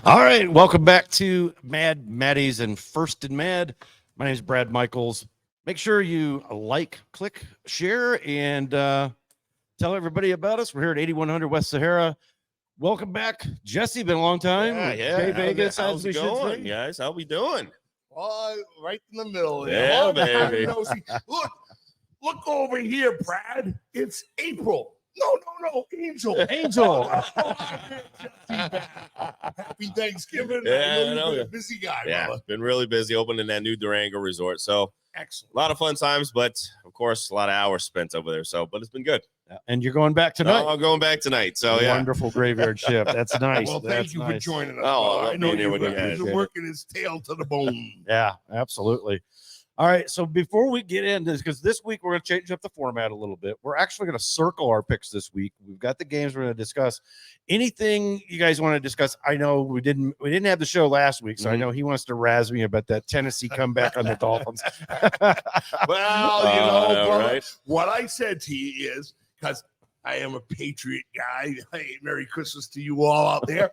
All right, welcome back to Mad Maddies and First and Mad. My name is Brad Michaels. Make sure you like, click, share, and tell everybody about us. We're here at 8100 West Sahara. Welcome back, Jesse. Been a long time. Yeah. Jay Vegas, how's it going, say. guys? How we doing? Right in the middle there. Yeah, Long time baby. no see. Look over here, Brad. It's April. No, Angel. Angel. Happy Thanksgiving. Yeah, I know I know. you've been a busy guy, Yeah, brother. been really busy opening that new Durango resort. So Excellent. a lot of fun times, but of course, a lot of hours spent over there. So, but it's been good. And you're going back tonight. I'm going back tonight. So, yeah. Wonderful graveyard shift. That's nice. Well, thank That's you for nice. joining us. Oh, brother. I I know love being here with you you've guys. been working his tail to the bone. Yeah, absolutely. All right, so before we get into this, because this week we're going to change up the format a little bit. We're actually going to circle our picks this week. We've got the games we're going to discuss. Anything you guys want to discuss? I know we didn't have the show last week, so I know he wants to razz me about that Tennessee comeback on the Dolphins. Well, you know, brother, right? what I said to you is because I am a patriot guy. Hey, Merry Christmas to you all out there.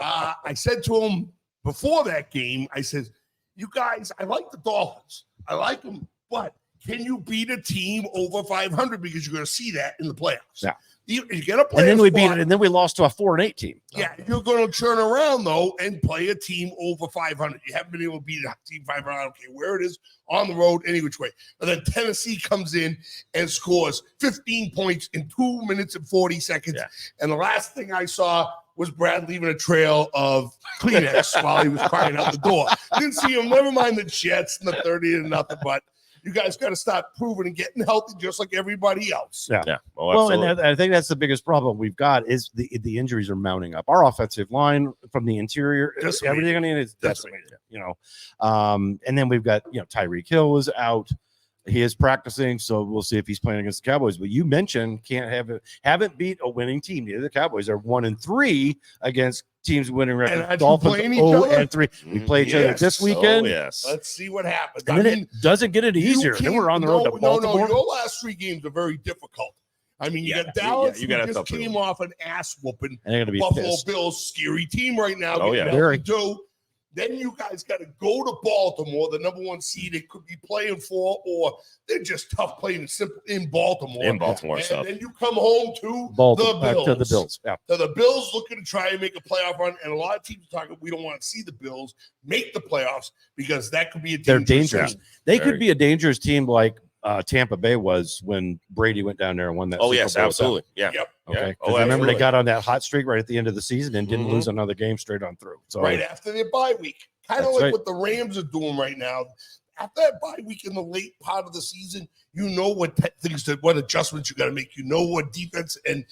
I said to him before that game, I said, you guys, I like the Dolphins. I like them, but can you beat a team over 500? Because you're going to see that in the playoffs. Yeah. You get a playoff And then we spot, beat it, and then we lost to a 4-8 team. Yeah, you're going to turn around, though, and play a team over 500. You haven't been able to beat a team 500. I don't care where it is, on the road, any which way. And then Tennessee comes in and scores 15 points in 2 minutes and 40 seconds. Yeah. And the last thing I saw was Brad leaving a trail of Kleenex while he was crying out the door. Didn't see him. Never mind the Jets and the 30-0, but you guys got to start proving and getting healthy just like everybody else. Yeah. Yeah. Oh, Well, and absolutely. I think that's the biggest problem we've got is the injuries are mounting up. Our offensive line from the interior, Decimated. everything on the end is Decimated. decimated. You know, and then we've got Tyreek Hill is out. He is practicing, so we'll see if he's playing against the Cowboys. But you mentioned haven't beat a winning team. The Cowboys are 1-3 against teams winning record. And aren't you Dolphins playing each other? 0-3. We play each other Yes. this weekend. Oh, yes. Let's see what happens. And then it doesn't get any you easier. Then can't- we're on the road to Baltimore. No, your last three games are very difficult. I mean, you Yeah, got Dallas, you gotta who just tough came them. off an ass whooping. And they're going to be Buffalo pissed. Bills, scary team right now. Oh, getting yeah. Very. 0-2. Then you guys got to go to Baltimore, the number one seed they could be playing for, or they're just tough playing in Baltimore. In Baltimore and stuff. then you come home to Baltimore, the Bills. to the Bills. Yeah. So the Bills looking to try and make a playoff run, and a lot of teams are talking we don't want to see the Bills make the playoffs because that could be a They're dangerous dangerous. team. They Very. could be a dangerous team like Tampa Bay was when Brady went down there and won that. Oh, Super yes, Bowl with absolutely. Yeah. Yep. them. Okay. Yeah. 'Cause Oh, I remember they absolutely. got on that hot streak right at the end of the season and didn't Mhm. lose another game straight on through. So Right after their bye week. Kind of That's like right. what the Rams are doing right now. After that bye week in the late part of the season, you know what what adjustments you got to make. You know what defense and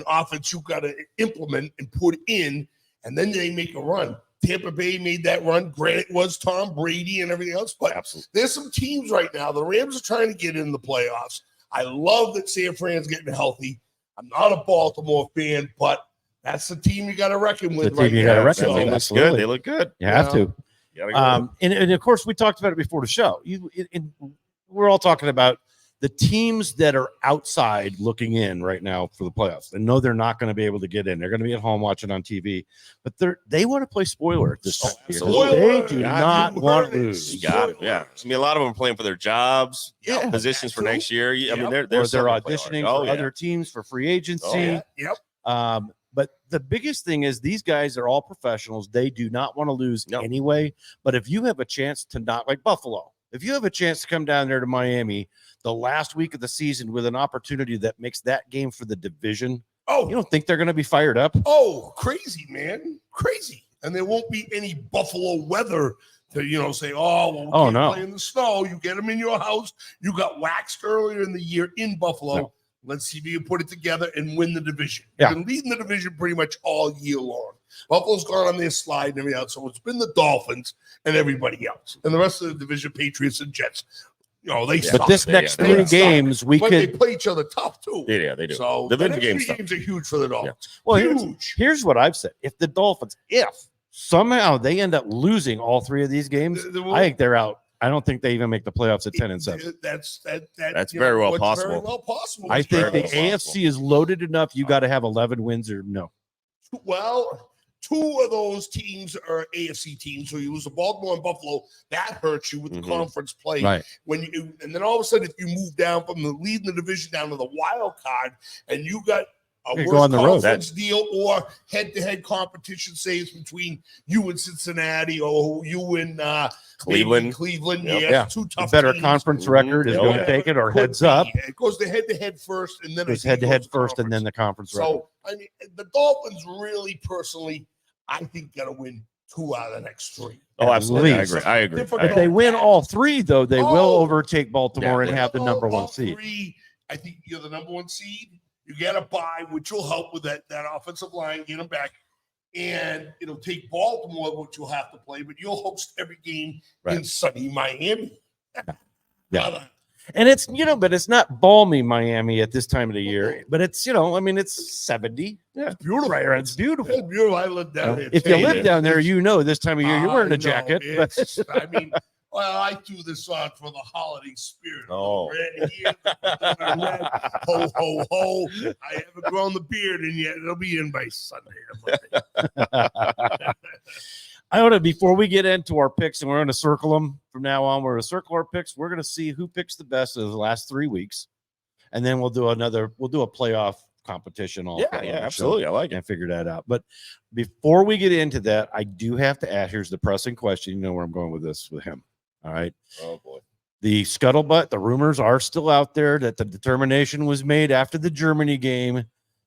offense you got to implement and put in, and then they make a run. Tampa Bay made that run. Granted, it was Tom Brady and everything else, but Absolutely. there's some teams right now. The Rams are trying to get in the playoffs. I love that San Fran's getting healthy. I'm not a Baltimore fan, but that's the team you got to reckon with team right you now. gotta reckon They with. look Absolutely. good. They look good. you have Yeah. to. You gotta go with And of course, we talked about it before the show. We're all talking about the teams that are outside looking in right now for the playoffs. They know they're not going to be able to get in. They're going to be at home watching on TV, but they want to play spoiler this Oh, year. absolutely. They do Yeah, not you want to heard it. lose. You got it. Yeah. I mean, a lot of them are playing for their jobs, Yeah, positions for that too. next year. I mean, Yep. they're Or they're starting to play auditioning hard. for Oh, yeah. other teams for free agency. Oh, yeah. Yep. But the biggest thing is these guys are all professionals. They do not want to lose No. anyway. But if you have a chance to not like Buffalo, if you have a chance to come down there to Miami the last week of the season with an opportunity that makes that game for the division, Oh, you don't think they're going to be fired up? oh, crazy, man. Crazy. And there won't be any Buffalo weather to, say, oh, well, we Oh, can't no. play in the snow. You get them in your house. You got waxed earlier in the year in Buffalo. No. Let's see if you can put it together and win the division. Yeah. You've been leading the division pretty much all year long. Buffalo's gone on their slide and everything else. So it's been the Dolphins and everybody else. And the rest of the division, Patriots and Jets. They But suck. this They- next yeah, three they suck. games, we But they could. play each other tough, too. Yeah, they do. So The the video next game three stuff. games are huge for the Dolphins. Well, Huge. here's what I've said: if the Dolphins, if somehow they end up losing all three of these games, I think they're out. I don't think they even make the playoffs at 10-7. That's very well what's possible. Very well possible. I It's think very the well AFC is loaded enough. You got to have 11 wins or no. possible. Well, 2 of those teams are AFC teams. So you lose to Baltimore and Buffalo. That hurts you with the conference play. Right. And then all of a sudden, if you move down from the lead in the division down to the wild card, and you got a You worse go on the road. conference deal or head-to-head competition, say it's between you and Cincinnati or you and Cleveland. Cleveland, Yep. yeah, 2 tough The better teams. conference record is Yeah. going to take it, or Could heads up. be. It goes to head-to-head first, and then Goes I think it head-to-head goes to first, and then conference. the conference record. So, I mean, the Dolphins really, personally, I think got to win 2 out of the next 3. Oh, absolutely. I least. agree. I agree. Difficult. If they win all 3, though, they will Oh. overtake Baltimore and Yeah. have the number 1 All seed. 3, I think you're the number 1 seed. You get a bye, which will help with that offensive line, get them back. And it'll take Baltimore, which you'll have to play, but you'll host every game in Right. sunny Miami. Yeah. And it's, but it's not balmy Miami at this time of the year, but it's, it's 70. Yeah. It's beautiful. Right. It's beautiful. It's beautiful. I live down there. If you too. live down there, this time of year, you're wearing I a jacket. know. But It's- I mean, well, I do this on for the holiday spirit. Oh. Red here, red, ho, ho, ho. I haven't grown the beard in yet. It'll be in by Sunday or Monday. I want to, before we get into our picks, and we're going to circle them from now on, we're going to circle our picks. We're going to see who picks the best of the last 3 weeks. And then we'll do a playoff competition. Yeah, absolutely. I like it. And figure that out. But before we get into that, I do have to ask, here's the pressing question. You know where I'm going with this with him. All right. Oh, boy. The scuttlebutt, the rumors are still out there that the determination was made after the Germany game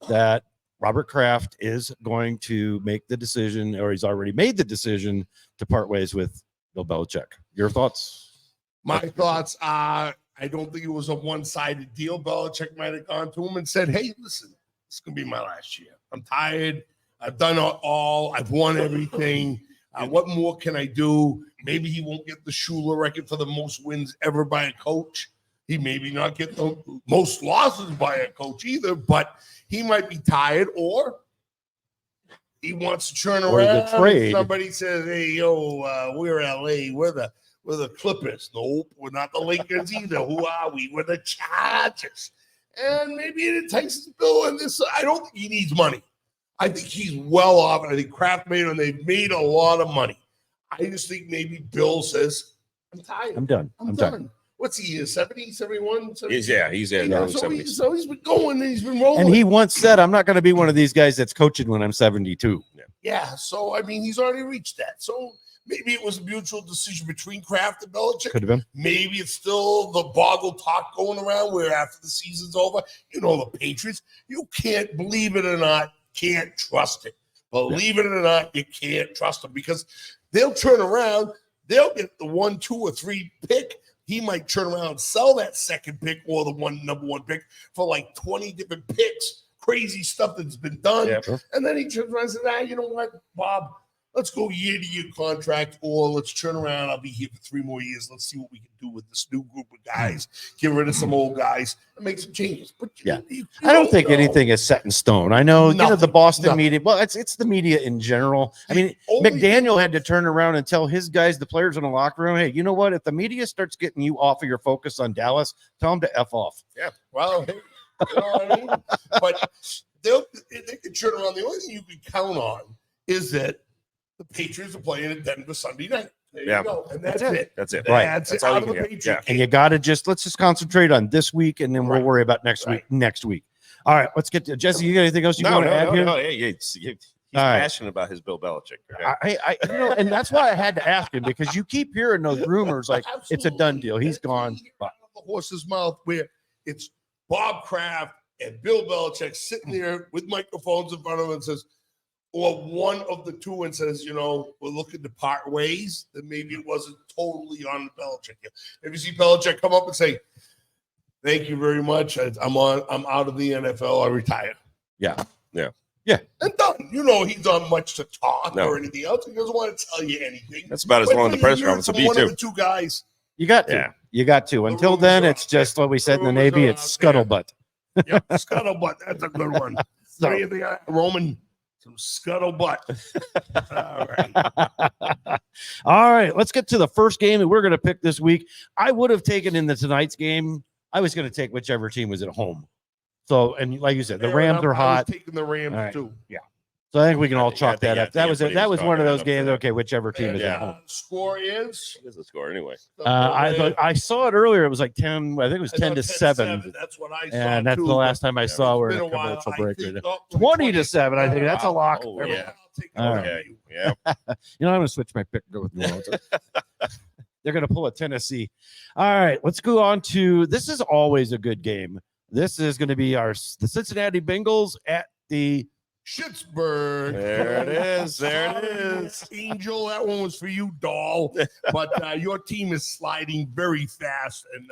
that Robert Kraft is going to make the decision, or he's already made the decision to part ways with Bill Belichick. Your thoughts? My thoughts are I don't think it was a one-sided deal. Belichick might have gone to him and said, hey, listen, this is going to be my last year. I'm tired. I've done it all. I've won everything. What more can I do? Maybe he won't get the Shula record for the most wins ever by a coach. He maybe not get the most losses by a coach either, but he might be tired, or he wants to turn Or around. the trade. Somebody says, hey, yo, we're LA. We're the Clippers. Nope, we're not the Lakers either. Who are we? We're the Chargers. And maybe it entices Bill in this. I don't think he needs money. I think he's well off. And I think Kraft made, and they've made a lot of money. I just think maybe Bill says, I'm tired. I'm done. I'm done. What's he, 70, 71? 70? He's in Yeah, early so, 70s. he's been going and he's been rolling. And he once said, I'm not going to be one of these guys that's coaching when I'm 72. Yeah, so I mean, he's already reached that. So maybe it was a mutual decision between Kraft and Belichick. Could have been. Maybe it's still the boggle talk going around where after the season's over, the Patriots, you can't, believe it or not, can't trust it. Believe it or not, you can't trust them because they'll turn around, they'll get the 1, 2, or 3 pick. He might turn around and sell that second pick or the number one pick for like 20 different picks. Crazy stuff that's been done. Yeah. And then he turns around and says, you know what, Bob, let's go year-to-year contract, or let's turn around. I'll be here for 3 more years. Let's see what we can do with this new group of guys. Get rid of some old guys and make some changes. But Yeah. you I don't think know. anything is set in stone. I know, the Nothing. Boston Nothing. media. Well, it's the media in general. I mean, Only- McDaniel had to turn around and tell his guys, the players in the locker room, hey, you know what? If the media starts getting you off of your focus on Dallas, tell them to F off. Yeah, well, you know what I mean? But they can turn around. The only thing you can count on is that the Patriots are playing at Denver Sunday night. There Yeah. you go. And that's That's it. That's it. Right. That's That's it. all Out you of the can get. Patriot And you got to let's just concentrate on this week, and then we'll Right. worry about next Right. week. All right, let's get to Jesse. You got anything else you want to add here? He's All right. passionate about his Bill Belichick. Okay? I and that's why I had to ask him, because you keep hearing those rumors like it's a done deal. He's gone. Out of the horse's mouth, where it's Bob Kraft and Bill Belichick sitting there with microphones in front of them and says, or one of the two, and says, we're looking to part ways, then maybe it wasn't totally on Belichick. If you see Belichick come up and say, thank you very much, I'm out of the NFL, I retire. Yeah. And done. He's not much to talk No. or anything else. He doesn't want to tell you anything. That's about as But long as the when press you hear conference will from be, one of too. the two guys. You got to. Yeah. You got to. Until rumors then, are it's out there. just what we said in the rumors Navy. are It's out there. scuttlebutt. Yep, scuttlebutt. That's a good one. So- What do you think, Roman? Some scuttlebutt. All right. All right, let's get to the first game that we're going to pick this week. I would have taken in tonight's game. I was going to take whichever team was at home. So, and like you said, the Fair Rams enough. are I was hot. taking the Rams All right. too. Yeah. So I think we can all I chalk think- that yeah, up. I think That was one of everybody was those chalking games. that up. Okay, whichever team is Yeah. at home. Score is. What is the score anyway? I saw it earlier. It was like 10. I think it was 10 to 7. That's what I saw. And that's too, the last time I yeah, saw it's we're been in a a while. commercial I break. think Right up now. 20 to 7. I think that's a lock. Oh, Everybody- yeah. I'll take All that right. from Okay. you. Yeah. I'm going to switch my pick and go with New Orleans. They're going to pull a Tennessee. All right, let's go on to this. Is always a good game. This is going to be the Cincinnati Bengals at the Schittsburg. There it is. There it Sorry, is. Angel. That one was for you, doll. But your team is sliding very fast, and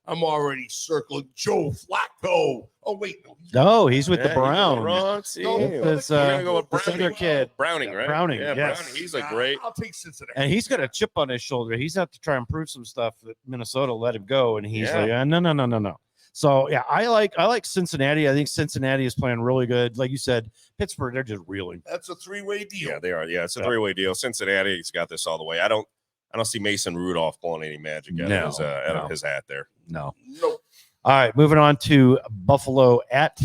I'm already circling Joe Flacco. Oh wait, no, No, he's with Yeah, the Browns. Browns. No, Yeah. This, We're gonna go with this Browning. other kid. Browning, right? Browning, Yeah, yes. Browning. He's a great. I'll take Cincinnati. And he's got a chip on his shoulder. He's out to try and prove some stuff that Minnesota let him go. And he's Yeah. like, no. So yeah, I like Cincinnati. I think Cincinnati is playing really good. Like you said, Pittsburgh, they're just reeling. That's a three-way deal. Yeah, they are. Yeah, it's a Yeah. three-way deal. Cincinnati's got this all the way. I don't see Mason Rudolph pulling any magic out, No, of his hat there. No. Nope. All right, moving on to Buffalo at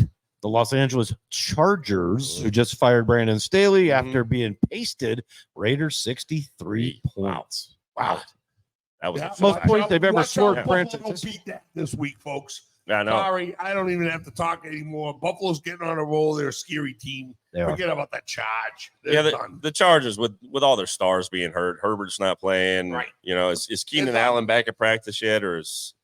the Los Angeles Chargers, who just fired Brandon Staley Mhm. after being pasted Raiders 63 points. Wow. That was Yeah, a Most watch points out- they've ever watch scored out, for Buffalo instance. beat that this week, folks. I know. Sorry, I don't even have to talk anymore. Buffalo's getting on a roll. They're a scary team. They are. Forget about that charge. They're Yeah, done. the Chargers with all their stars being hurt, Herbert's not playing. Right. You know, is Keenan They're done. Allen back at practice yet, or is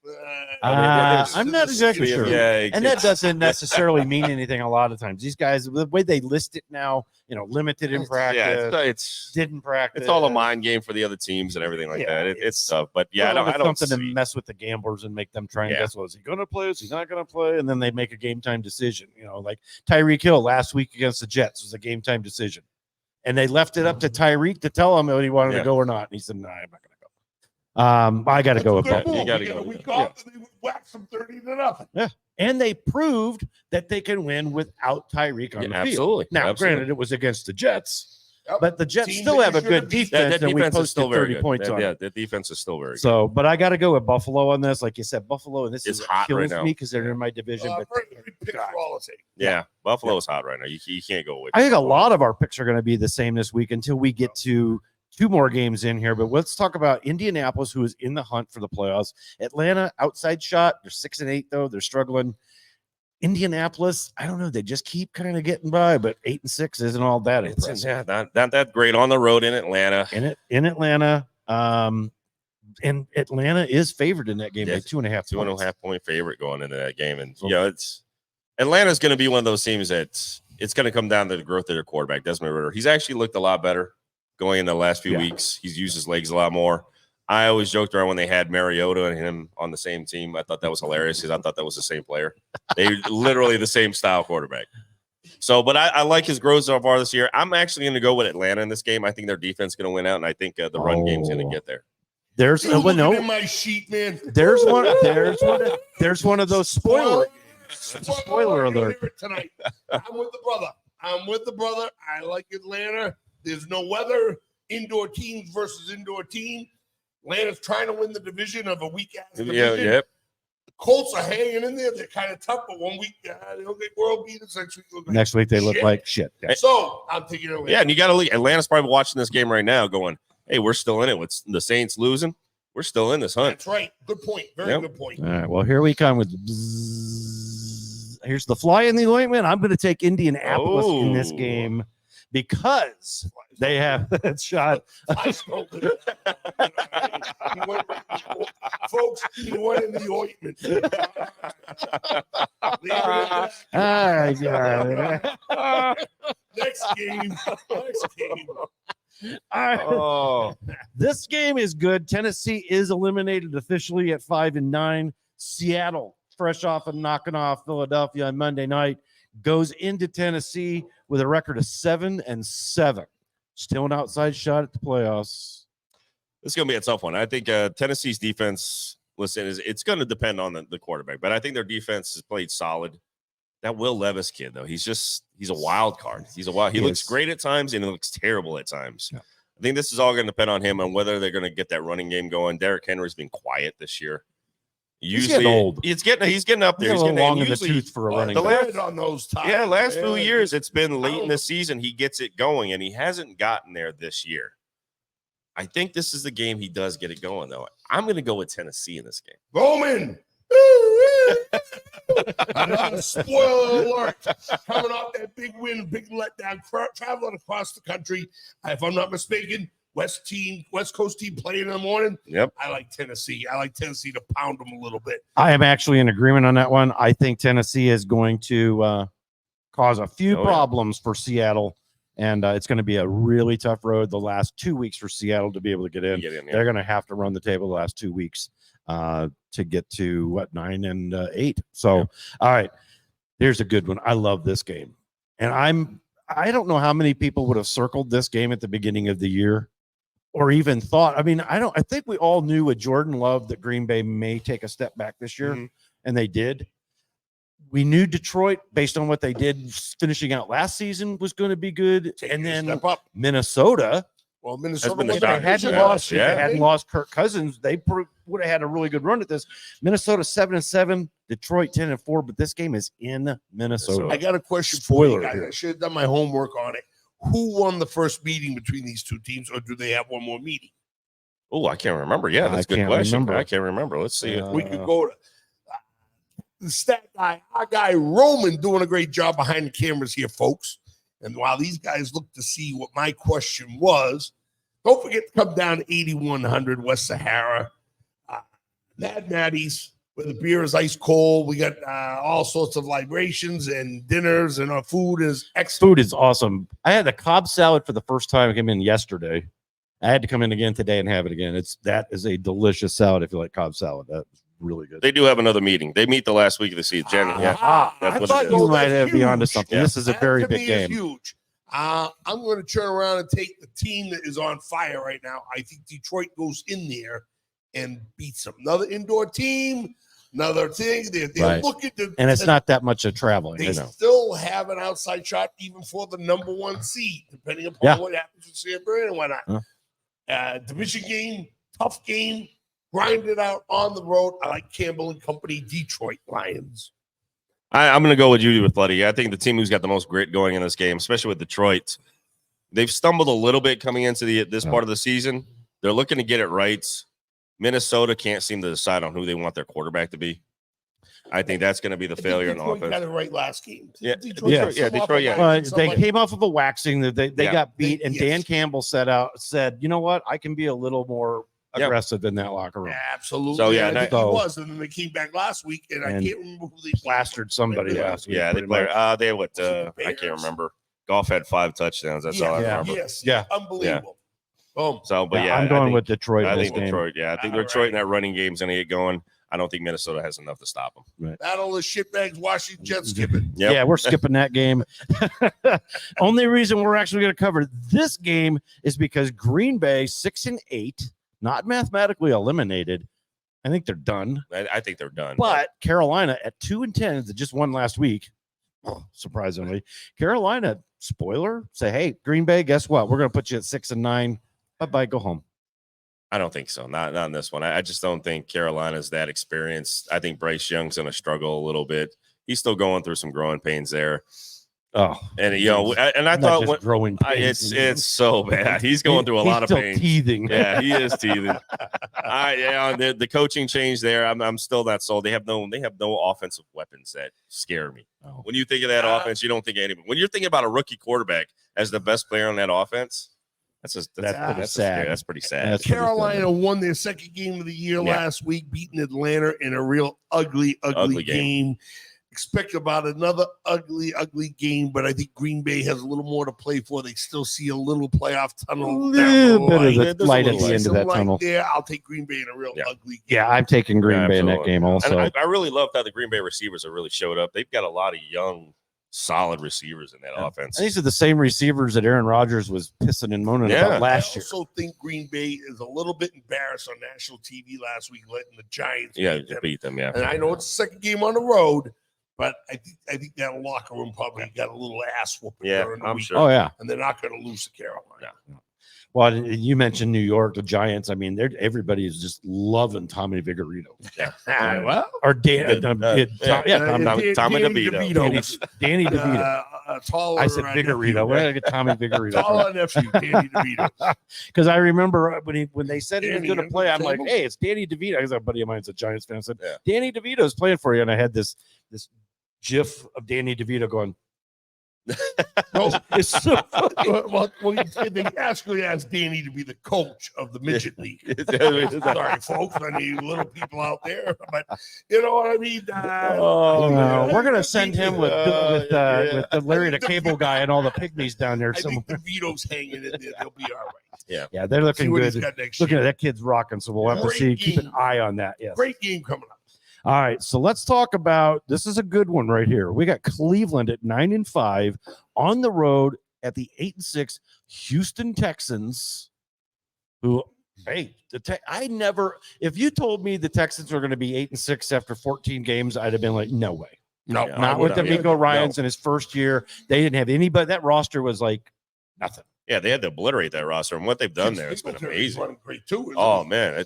I'm not exactly sure. Yeah, And that doesn't necessarily mean anything a lot of times. These guys, the way they list it now, limited in practice, yeah, it's didn't practice. it's all a mind game for the other teams and everything like Yeah, that. It's tough, but yeah, Well, I it's don't something to see. mess with the gamblers and make them try and Yeah. guess, well, is he going to play? Is he not going to play? And then they make a game time decision. Like Tyreek Hill last week against the Jets was a game time decision, and they left it up to Tyreek to tell him whether he wanted Yeah. to go or not. And he said, "No, I'm not going to go." I got to go with Good Buffalo. move. You gotta You go get a with week that. off, and they whack them 30-0. And they proved that they can win without Tyreek on Yeah, the field. absolutely. Now, Absolutely. granted, it was against the Jets, Yep. but the Jets Team still that have you a good should've beat. defense, That and we defense is posted still very 30 good. points on Yeah, it. the defense is still very good. So, but I got to go with Buffalo on this. Like you said, Buffalo, and this It's is hot right kills now. me because they're in my division. But Very pick for all the sake. Yeah, Buffalo's hot right now. You can't go away. I think a lot of our picks are going to be the same this week until we get to two more games in here. But let's talk about Indianapolis, who is in the hunt for the playoffs. Atlanta, outside shot. They're 6-8 though. They're struggling. Indianapolis, I don't know. They just keep kind of getting by, but 8-6 isn't all that It's impressive. not that great on the road in Atlanta. In Atlanta. And Atlanta is favored in that game by Yeah, 2.5 Two and a points. half point favorite going into that game, and So- it's Atlanta's going to be one of those teams that it's going to come down to the growth of their quarterback, Desmond Ritter. He's actually looked a lot better going into the last few Yeah. weeks. He's used his legs a lot more. I always joked around when they had Mariota and him on the same team. I thought that was hilarious because I thought that was the same player. They literally the same style quarterback. So, but I like his growth so far this year. I'm actually going to go with Atlanta in this game. I think their defense is going to win out, and I think the run game's going to get there. There's You looking no. in my sheet, man. There's one of those spoiler. Spoiler alert. Hear it tonight. I'm with the brother. I like Atlanta. There's no weather. Indoor teams versus indoor team. Atlanta's trying to win the division of a weak ass division. Yeah, yep. The Colts are hanging in there. They're kind of tough, but 1 week they'll get world beaters. Next week, they'll get Next week they look shit. like shit. Yeah. So I'm taking Atlanta. Yeah, and you got to look. Atlanta's probably watching this game right now, going, "Hey, we're still in it. With the Saints losing, we're still in this hunt." That's right. Good point. Very Yep. good point. All right. Well, here we come with. Bzzz. Here's the fly in the ointment. I'm going to take Indianapolis in this Oh. game because they have that shot. I smoked it. He went right- Folks, he went in the ointment. Leave it at that. Ah, yeah. Next game. Next game. All right. Oh, This game is good. Tennessee is eliminated officially at 5-9. Seattle, fresh off of knocking off Philadelphia on Monday night, goes into Tennessee with a record of 7-7. Still an outside shot at the playoffs. this is going to be a tough one. I think Tennessee's defense. Listen, it's going to depend on the quarterback, but I think their defense has played solid. That Will Levis kid, though, he's a wild card. He looks Yes. great at times and he looks terrible at times. Yeah. I think this is all going to depend on him and whether they're going to get that running game going. Derrick Henry's been quiet this year. Usually, getting old. he's getting up there. He's He's a little getting long in the usually- tooth for a running the back. last- on those times. Yeah, last few Yeah. years it's been late in don't- the season. He gets it going, and he hasn't gotten there this year. I think this is the game he does get it going, though. I'm going to go with Tennessee in this game. Roman. Another spoiler alert coming off that big win, big letdown, traveling across the country. If I'm not mistaken, West Coast team playing in the morning. Yep. I like Tennessee. I like Tennessee to pound them a little bit. I am actually in agreement on that one. I think Tennessee is going to cause a few Oh, yeah. problems for Seattle, and it's going to be a really tough road the last 2 weeks for Seattle to be able to get in. Get in, yeah. They're going to have to run the table the last 2 weeks to get to 9 and 8. So, Yeah. all right, here's a good one. I love this game, and I don't know how many people would have circled this game at the beginning of the year, or even thought. I mean, I think we all knew with Jordan Love that Green Bay may take a step back this year, Mhm. and they did. We knew Detroit, based on what they did finishing out last season, was going to be good, Taking and a then step up. Minnesota. Well, Minnesota been the was If they shocker. hadn't Yeah. lost, if Yeah. they hadn't lost Kirk Cousins, they would have had a really good run at this. Minnesota 7-7, Detroit 10-4, but this game is in Minnesota. I got a question for you Spoiler guys. here. I should have done my homework on it. Who won the first meeting between these two teams, or do they have one more meeting? Oh, I can't remember. Yeah, that's a I good can't question. remember. I can't remember. Let's see. Uh, We could go to the stat guy, our guy Roman, doing a great job behind the cameras here, folks. And while these guys look to see what my question was, don't forget to come down to 8100 West Sahara, Mad Maddie's, where the beer is ice cold. We got all sorts of libations and dinners, and our food is excellent. Food is awesome. I had a Cobb salad for the first time. I came in yesterday. I had to come in again today and have it again. That is a delicious salad if you like Cobb salad. That's really good. They do have another meeting. They meet the last week of the season. Yeah. I That's what it thought is. you Oh, might that's be onto huge. something. Yeah. This is a That very to big me is game. huge. I'm going to turn around and take the team that is on fire right now. I think Detroit goes in there and beats them. Another indoor team, another thing. They're Right. looking to, And it's not that much of traveling. They I know. still have an outside shot even for the number one seed, depending upon Yeah. what happens with San Bernardino and whatnot. Huh. Division game, tough game, grind it out on the road. I like Campbell and Company, Detroit Lions. I'm going to go with Judy with Letty. I think the team who's got the most grit going in this game, especially with Detroit, they've stumbled a little bit coming into this part of the season. They're looking to get it right. Minnesota can't seem to decide on who they want their quarterback to be. I think that's going to be the I think failure in Detroit offense. got it right last game. Yeah, Detroit, yeah, got some Detroit, off a yeah. line, Well, some they like- came off of a waxing that they Yeah. got beat, and Yes. Dan Campbell said, you know what? I can be a little more Yeah. aggressive in that locker room. Absolutely. So, yeah, I think so- he was, and then they came back last week, and I And can't remember who they Plastered somebody Yeah. last week. Yeah, they pretty play. much. They had what? Was it the I can't Bears? remember. Golf had 5 touchdowns. That's all I Yeah. remember. Yes. Yeah. Unbelievable. Boom. So, but yeah, I'm I going think- with Detroit. I in this think game. Detroit. Yeah, I think All Detroit right. and that running game's going to get going. I don't think Minnesota has enough to stop them. Battle of shitbags, Washington Jets skipping. Yep. Yeah, we're skipping that game. Only reason we're actually going to cover this game is because Green Bay 6-8, not mathematically eliminated. I think they're done. I think they're done. But Carolina at 2-10, they just won last week. Surprisingly, Carolina, spoiler, say, hey, Green Bay, guess what? We're going to put you at 6-9. Bye-bye, go home. I don't think so. Not in this one. I just don't think Carolina's that experienced. I think Bryce Young's going to struggle a little bit. He's still going through some growing pains there. Oh, And I not thought just growing pains. it's so bad. He's going through a lot of still pain. teething. Yeah, he is teething. The coaching change there. I'm still not sold. They have no offensive weapons that scare me. Oh. When you think of that offense, you don't think of anybody. When you're thinking about a rookie quarterback as the best player on that offense, that's pretty sad. scary. That's pretty sad. That's pretty Carolina won their second game of the year Yeah. last week, beating Atlanta in a real ugly Ugly game. Expect about another ugly game, but I think Green Bay has a little more to play for. They still see a little playoff A tunnel. little bit of There's the a light at little the light. end of that Some light tunnel. there. I'll take Green Bay in a real Yeah. ugly game. Yeah, I'm taking Green Yeah, Bay in that absolutely. game also. And I really loved how the Green Bay receivers have really showed up. They've got a lot of young, solid receivers in that offense. And these are the same receivers that Aaron Rodgers was pissing and moaning Yeah. about last I year. also think Green Bay is a little bit embarrassed on national TV last week, letting the Giants Yeah, beat them. beat them. Yeah. And I know it's the second game on the road, but I think that locker room probably got a little ass whooping Yeah, during the I'm week, sure. Oh, yeah. and they're not going to lose to Carolina. Well, Well, and you mentioned New York, the Giants. I mean, everybody is just loving Tommy Vigorito. Well, Or Dan, Good. Tommy Tommy Danny DeVito. Danny DeVito. Taller. I said Vigorito. Where did I get Tommy Vigorito? Taller nephew, Danny DeVito. Because I remember when they said he was Danny, going to play, I'm like, Danny. hey, it's Danny DeVito. Because a buddy of mine's a Giants fan. I said, Yeah. Danny DeVito's playing for you. And I had this GIF of Danny DeVito going, No, it's so funny. well, they actually asked Danny to be the coach of the midget league. Sorry, folks, any little people out there, but you know what I mean. We're gonna send him with the Larry the Cable Guy and all the pygmies down there I somewhere. think DeVito's hanging in there. They'll be all right. Yeah, they're See looking what he's good. got next Looking year. at that kid's rocking, so we'll have to Great see. Keep an game. eye on that. Yes. Great game coming up. All right, so let's talk about this. Is a good one right here. We got Cleveland at 9-5 on the road at the 8-6 Houston Texans. Who, hey, I never. If you told me the Texans were going to be 8-6 after 14 games, I'd have been like, no way. No, Yeah, Not with I would- D'Amico Ryans no. in his first year. They didn't have anybody. That roster was like nothing. Yeah, they had to obliterate that roster, and what they've done there has been Singletary's amazing. running great too. isn't Oh he? man,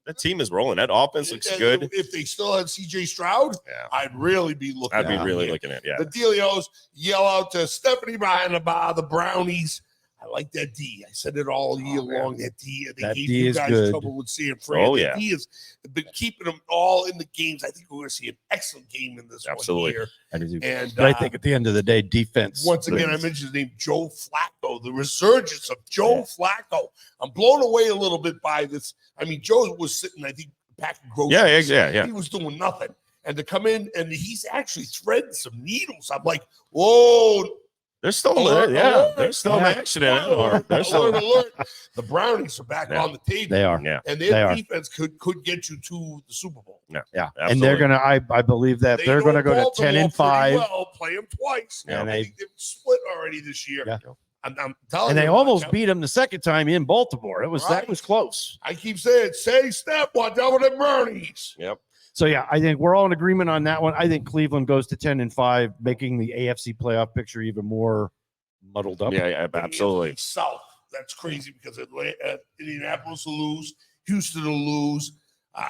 that team is rolling. That offense looks And good. If they still had CJ Stroud, Yeah, I'd really be looking. I'd be at really him. looking at. Yeah, The Delios yell out to Stephanie behind the bar, the Brownies. I like that D. I said it all year long. That D. They That gave D you is guys good. trouble with San Fran. Oh, The yeah. D has been keeping them all in the games. I think we're going to see an excellent game in this Absolutely. one here. And But I think at the end of the day, defense. once again, I wins. mentioned his name, Joe Flacco, the resurgence of Joe Flacco. I'm blown away a little bit by this. I mean, Joe was sitting, I think, packing groceries. yeah. He was doing nothing. And to come in and he's actually threading some needles. I'm like, whoa. There's still Alert, yeah, alert. there's still Yeah. action in it. Or there's Alert, still alert. The Brownies are back Yeah. on the table. They are. yeah, And They their are. defense could get you to the Super Bowl. Yeah. absolutely. And they're gonna. I believe that they're know gonna go to Baltimore 10-5. pretty Well, play them twice. Yeah, And they- they've split already this year. Yeah. I'm telling And they you, almost I- beat them the second time in Baltimore. That Right. was close. I keep saying, say step, watch out with the Brownies. Yep. So yeah, I think we're all in agreement on that one. I think Cleveland goes to 10-5, making the AFC playoff picture even more muddled up. Yeah, absolutely. South. That's crazy because Indianapolis will lose, Houston will lose.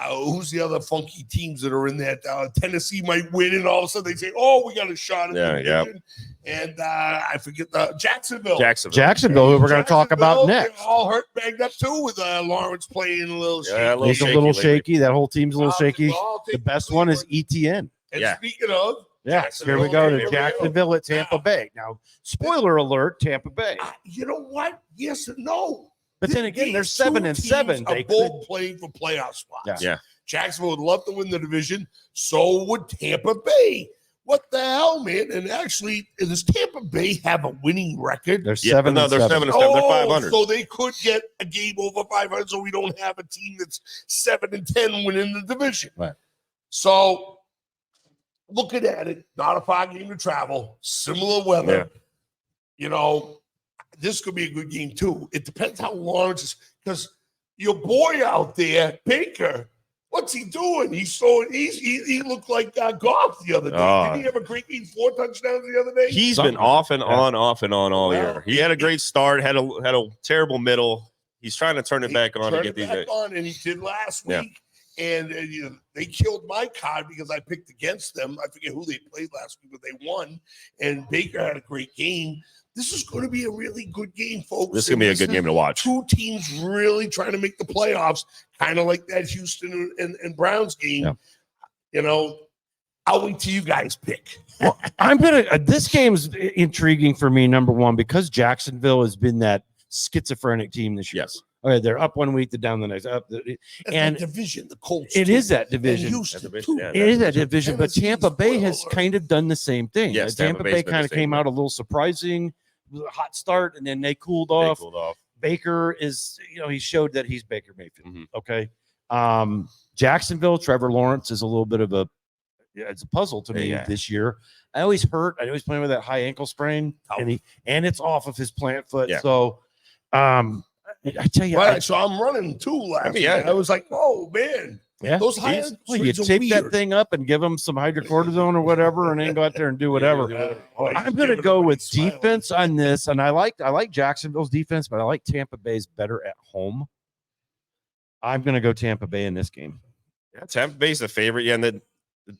Who's the other funky teams that are in that? Tennessee might win, and all of a sudden they say, "Oh, we got a shot at the Yeah. division." And I forget Jacksonville. Jacksonville, who we're going to talk about Jacksonville, next. they're all hurt, banged up too, with Lawrence playing a little shaky. Yeah, a little He's a shaky little lately. shaky. That whole team's a little shaky. I'll take The best one is ETN. And Yeah. speaking of, Yeah, here we go Here to we go. Jacksonville at Tampa Now. Bay. Now, spoiler alert, Tampa Bay. you know what? Yes and no. But then again, they're These 7-7. teams are They both could, playing for playoff spots. Yeah. Yeah. Jacksonville would love to win the division. So would Tampa Bay. What the hell, man? And actually, does Tampa Bay have a winning record? they're Yeah, 7 no, they're 7-7. They're 500. So they could get a game over 500. So we don't have a team that's 7-10 winning the division. Right. So looking at it, not a 5-game to travel, similar weather. Yeah. You know, this could be a good game too. It depends how Lawrence is, because your boy out there, Baker, what's he doing? He looked like Goff the other day. Oh. Did he have a great game, 4 touchdowns the other day? He's Something. been off and Yeah. on all Well, year. He had a great start, had a terrible middle. He's trying to turn it back on to turned get it these. back on, and he did last Yeah. week. And they killed my card because I picked against them. I forget who they played last week, but they won. And Baker had a great game. This is going to be a really good game, folks. This is gonna be a good game to watch. Two teams really trying to make the playoffs, kind of like that Houston and Browns game. Yeah. You know, I'll wait till you guys pick. I'm going to, this game's intriguing for me, number one, because Jacksonville has been that schizophrenic team this year. Yes. Okay, they're up one week, they're down the next. Up, That's And that division, the Colts. it too. is that And division. Houston, That division, too. yeah. It is that division, but Tennessee's Tampa Bay spoiler has alert. kind of done the same thing. Yes, Tampa Tampa Bay Bay's been kind the of same came way. out a little surprising, a hot start, and then they cooled They off. cooled off. Baker is, he showed that he's Baker Mayfield. Mhm. Okay. Jacksonville, Trevor Lawrence is a little bit of it's a puzzle to me Yeah. this year. I know he's hurt. I know he's playing with that high ankle sprain, and it's off of his plant foot. Yeah. So, I tell you, Right, so I'm running too last mean, yeah. week. I was like, oh man, Yeah. Those high Well, you threes are tape that weird. thing up and give them some hydrocortisone or whatever, and then go out there and do whatever. I'm going to go with defense on this, and I like Jacksonville's defense, but I like Tampa Bay's better at home. I'm going to go Tampa Bay in this game. Yeah, Tampa Bay's the favorite. Yeah, and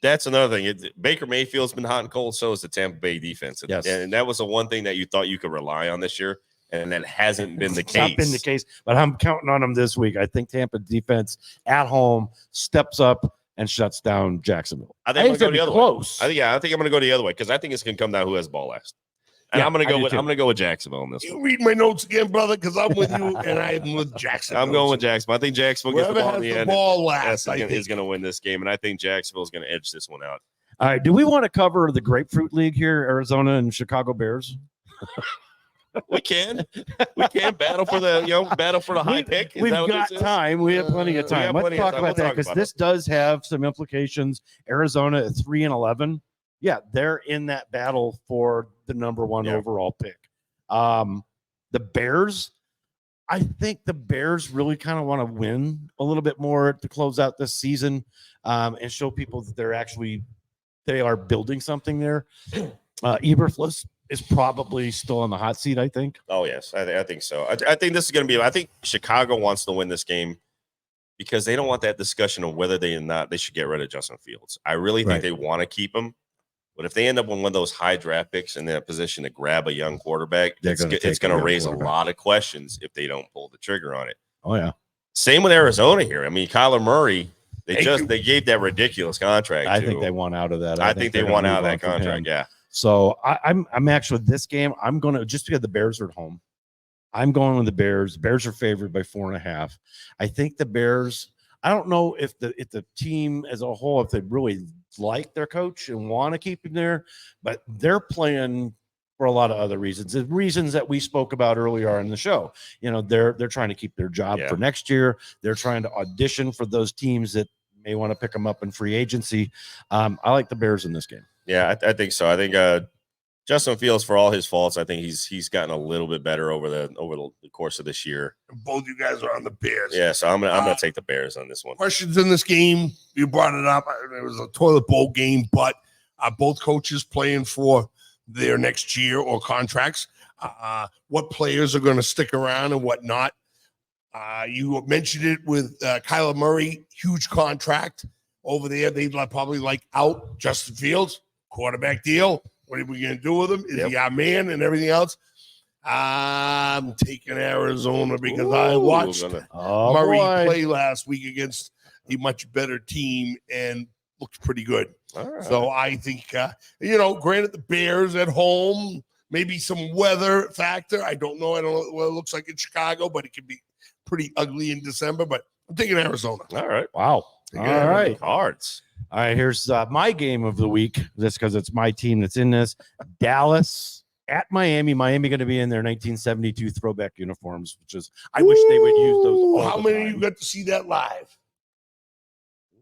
that's another thing. Baker Mayfield's been hot and cold, so is the Tampa Bay defense. Yes. And that was the one thing that you thought you could rely on this year, and that hasn't been the It's case. not been the case, but I'm counting on them this week. I think Tampa defense at home steps up and shuts down Jacksonville. I think I'm it's going to go gonna the be other close. way. I think I'm going to go the other way because I think it's going to come down who has the ball last. And Yeah, I'm going I do too. to go with Jacksonville in this one. You read my notes again, brother, because I'm with you, and I'm with Jackson. I'm going with Jacksonville. I think Jacksonville gets the Whoever ball in has the the end. ball last, Yes, I think. is going to win this game, and I think Jacksonville is going to edge this one out. All right. Do we want to cover the Grapefruit League here, Arizona and Chicago Bears? We can battle for the high pick. Is We've that what got this is? time. We have plenty of We time. have Let's plenty of talk time. about We'll that talk because about this does have some implications. Arizona at 3-11. Yeah, they're in that battle for the number one overall pick. The Bears, I think the Bears really kind of want to win a little bit more to close out this season and show people that they are building something there. Eberflus is probably still on the hot seat, I think. Oh yes, I think so. I think this is going to be. I think Chicago wants to win this game because they don't want that discussion of whether they should get rid of Justin Fields. I really think they want to keep him, but if they end up with one of those high draft picks in that position to grab a young quarterback, it's going to raise a lot of questions if they don't pull the trigger on it. Oh yeah. Same with Arizona here. I mean, Kyler Murray. They gave that ridiculous contract. I think they want out of that. I think they want out of that contract. Yeah. So I'm actually this game. I'm going to just because the Bears are at home. I'm going with the Bears. Bears are favored by 4.5. I think the Bears. I don't know if the team as a whole, if they really like their coach and want to keep him there, but they're playing for a lot of other reasons. The reasons that we spoke about earlier in the show. You know, they're trying to keep their job for next year. They're trying to audition for those teams that may want to pick them up in free agency. I like the Bears in this game. Yeah, I think so. I think Justin Fields, for all his faults, I think he's gotten a little bit better over the course of this year. Both you guys are on the Bears. Yeah, so I'm gonna take the Bears on this one. Questions in this game? You brought it up. It was a toilet bowl game, but both coaches playing for their next year or contracts. What players are going to stick around and what not? You mentioned it with Kyler Murray, huge contract over there. They'd probably like out Justin Fields, quarterback deal. What are we going to do with him? Is he our man and everything else? I'm taking Arizona because I watched Murray play last week against a much better team and looked pretty good. So I think, granted the Bears at home, maybe some weather factor. I don't know. I don't know what it looks like in Chicago, but it can be pretty ugly in December. But I'm taking Arizona. All right. Wow. All right. Cards. All right. Here's my game of the week. Just because it's my team that's in this. Dallas at Miami. Miami going to be in their 1972 throwback uniforms, which is I wish they would use those. All How the many time. of you got to see that live?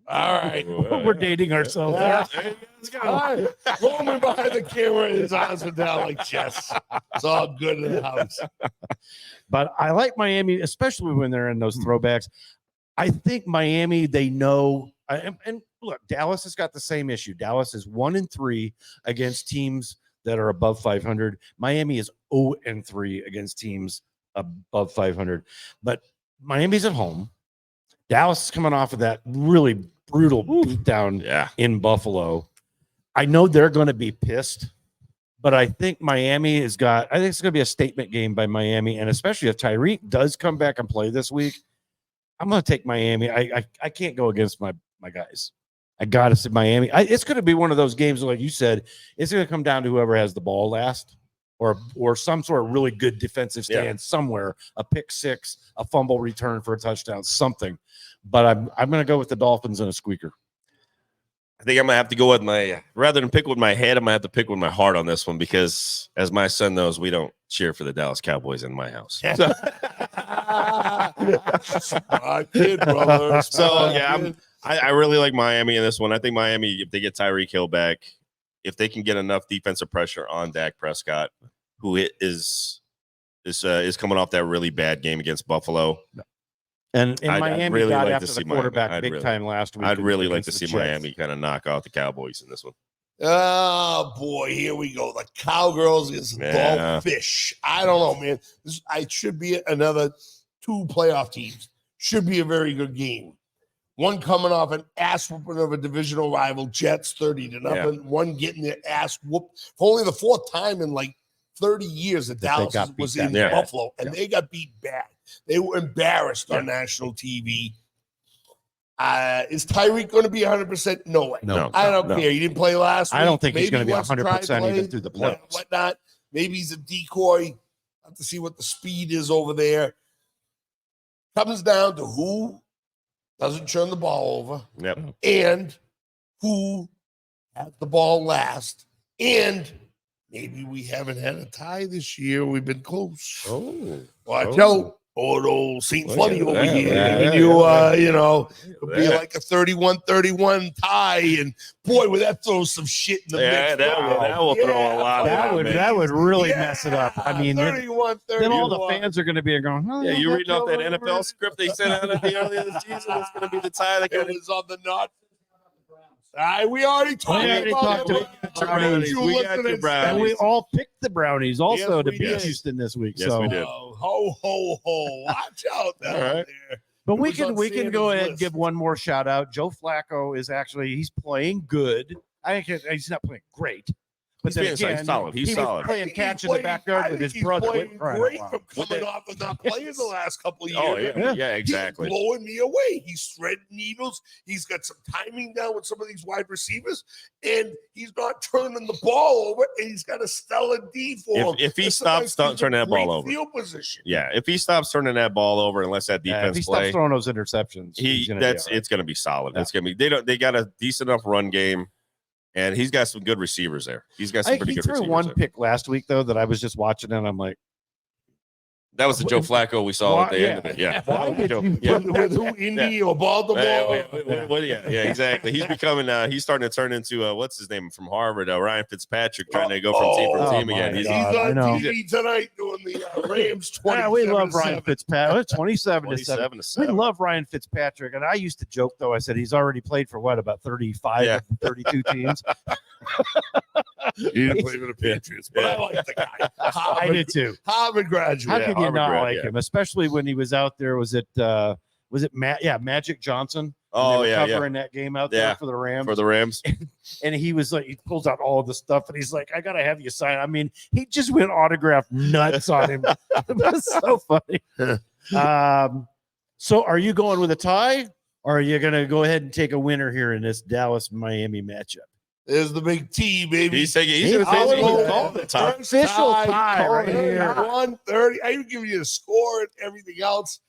All right. We're dating ourselves. Let's go. All right. Roman behind the camera and his eyes are down like yes. It's all good in the house. But I like Miami, especially when they're in those throwbacks. I think Miami, they know. And look, Dallas has got the same issue. Dallas is 1-3 against teams that are above 500. Miami is 0-3 against teams above 500. But Miami's at home. Dallas is coming off of that really brutal beatdown in Buffalo. I know they're going to be pissed, but I think Miami I think it's going to be a statement game by Miami. And especially if Tyreek does come back and play this week, I'm going to take Miami. I can't go against my guys. I got to say Miami. It's going to be one of those games, like you said, it's going to come down to whoever has the ball last or some sort of really good defensive stand somewhere, a pick six, a fumble return for a touchdown, something. But I'm going to go with the Dolphins and a squeaker. I think I'm gonna have to go with rather than pick with my head, I'm gonna have to pick with my heart on this one because, as my son knows, we don't cheer for the Dallas Cowboys in my house. So, Kid, brother. I really like Miami in this one. I think Miami, if they get Tyreek Hill back, if they can get enough defensive pressure on Dak Prescott, who is coming off that really bad game against Buffalo, And I'd Miami really got like to after see the Miami. quarterback I'd big really- time last week. I'd really like to against see the Jets. Miami kind of knock out the Cowboys in this one. Oh boy, here we go. The Cowgirls against the Yeah. Fish. I don't know, man. I should be another 2 playoff teams. Should be a very good game. One coming off an ass whooping of a divisional rival, Jets 30-0. One getting their ass whooped for only the 4th time in like 30 years that That they Dallas got beat was that in bad. Buffalo, and Yeah. they got beat bad. They were embarrassed on national TV. Is Tyreek going to be 100%? No way. No. I don't no. care. He didn't play last week. I don't think he's Maybe going to be he wants to try and 100% even play, through the playoffs. whatnot. Maybe he's a decoy. Have to see what the speed is over there. Comes down to who doesn't turn the ball over Yep. and who has the ball last. And maybe we haven't had a tie this year. We've been close. Oh. Watch Oh. out. Old St. Look Floody at over that, here. yeah, Giving yeah, you, yeah. it'll be like a 31-31 tie. And boy, would that throw some shit in the Yeah, mix. that will throw a lot of That would really mess it up. I mean, then 31-31. all the fans are going to be going, oh, Yeah, you that reading off that Joe NFL script they sent out at the early of the season? It's going to be the tie that It got was on the knot. We already talked already about talked it. about the Brownies. You We looked got at your it, Brownies. And we all picked the Brownies also Yes, to we beat did. Houston this week. Yes, so, we did. Ho, ho, ho. Watch out down All right. there. but It we was on can go Sanders' ahead and list. give one more shout out. Joe Flacco is he's playing good. I think he's not playing great, but He's then being again, solid. He's he solid. was playing He's catch in the playing- backyard I with think his he's brother. playing Crying out great loud. from coming off of not playing the last couple of years. Oh, yeah, exactly. He's blowing me away. He's threading needles. He's got some timing down with some of these wide receivers, and he's not turning the ball over. And he's got a stellar D for him. If he That's stops sometimes turning that ball great over. field position. Yeah, if he stops turning that ball over and lets that Yeah, if defense he stops play, throwing those interceptions, he's gonna be all right. it's going to be solid. Yeah. It's going to be they got a decent enough run game, and he's got some good receivers there. He's got some pretty He good threw receivers. one there. pick last week though that I was just watching, and I'm like, That was the Joe Flacco we saw at the end of it. Yeah, Why did Joe- you yeah. With who, Indy or Baltimore? Yeah, exactly. He's becoming. He's starting to turn into what's his name from Harvard, Ryan Fitzpatrick, trying to go from team Oh, to team my again. He's, He's God, I on know. TV tonight doing the Rams 20. yeah, we love Ryan Fitzpatrick. 27 to 7. 27 to We 7. love Ryan Fitzpatrick, and I used to joke though. I said he's already played for what about 35 Yeah. of the 32 teams. He didn't play for the Patriots, but I like the guy. I Harvard, did too. Harvard graduate. How could you Harvard not grad, like yeah. him, especially when he was out there? Was it Magic Johnson? when they Oh were yeah, covering that game out Yeah, there for the Rams. for the Rams. And he was like, he pulls out all the stuff, and he's like, "I gotta have you sign." I mean, he just went autograph nuts on him. It was so funny. So, are you going with a tie, or are you gonna go ahead and take a winner here in this Dallas Miami matchup? There's the big T, baby. He's taking. He's He's going to always take. going Call the tie. Official tie right here. 130. I even give you the score and everything else.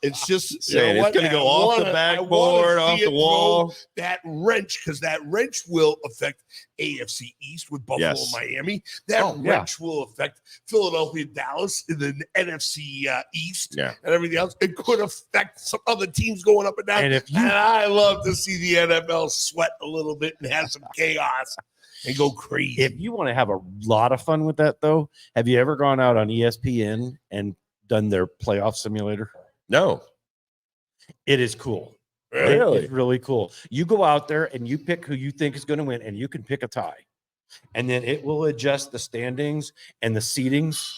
It's just Saying it's going to go off the backboard, off the wall. That wrench, because that wrench will affect AFC East with Buffalo Yes. and Miami. That Oh, yeah. wrench will affect Philadelphia, Dallas in the NFC East Yeah. and everything else. It could affect some other teams going up and down. And if you And I love to see the NFL sweat a little bit and have some chaos and go crazy. if you want to have a lot of fun with that, though, have you ever gone out on ESPN and done their playoff simulator? No. It is cool. Really? It's really cool. You go out there and you pick who you think is going to win, and you can pick a tie. And then it will adjust the standings and the seedings.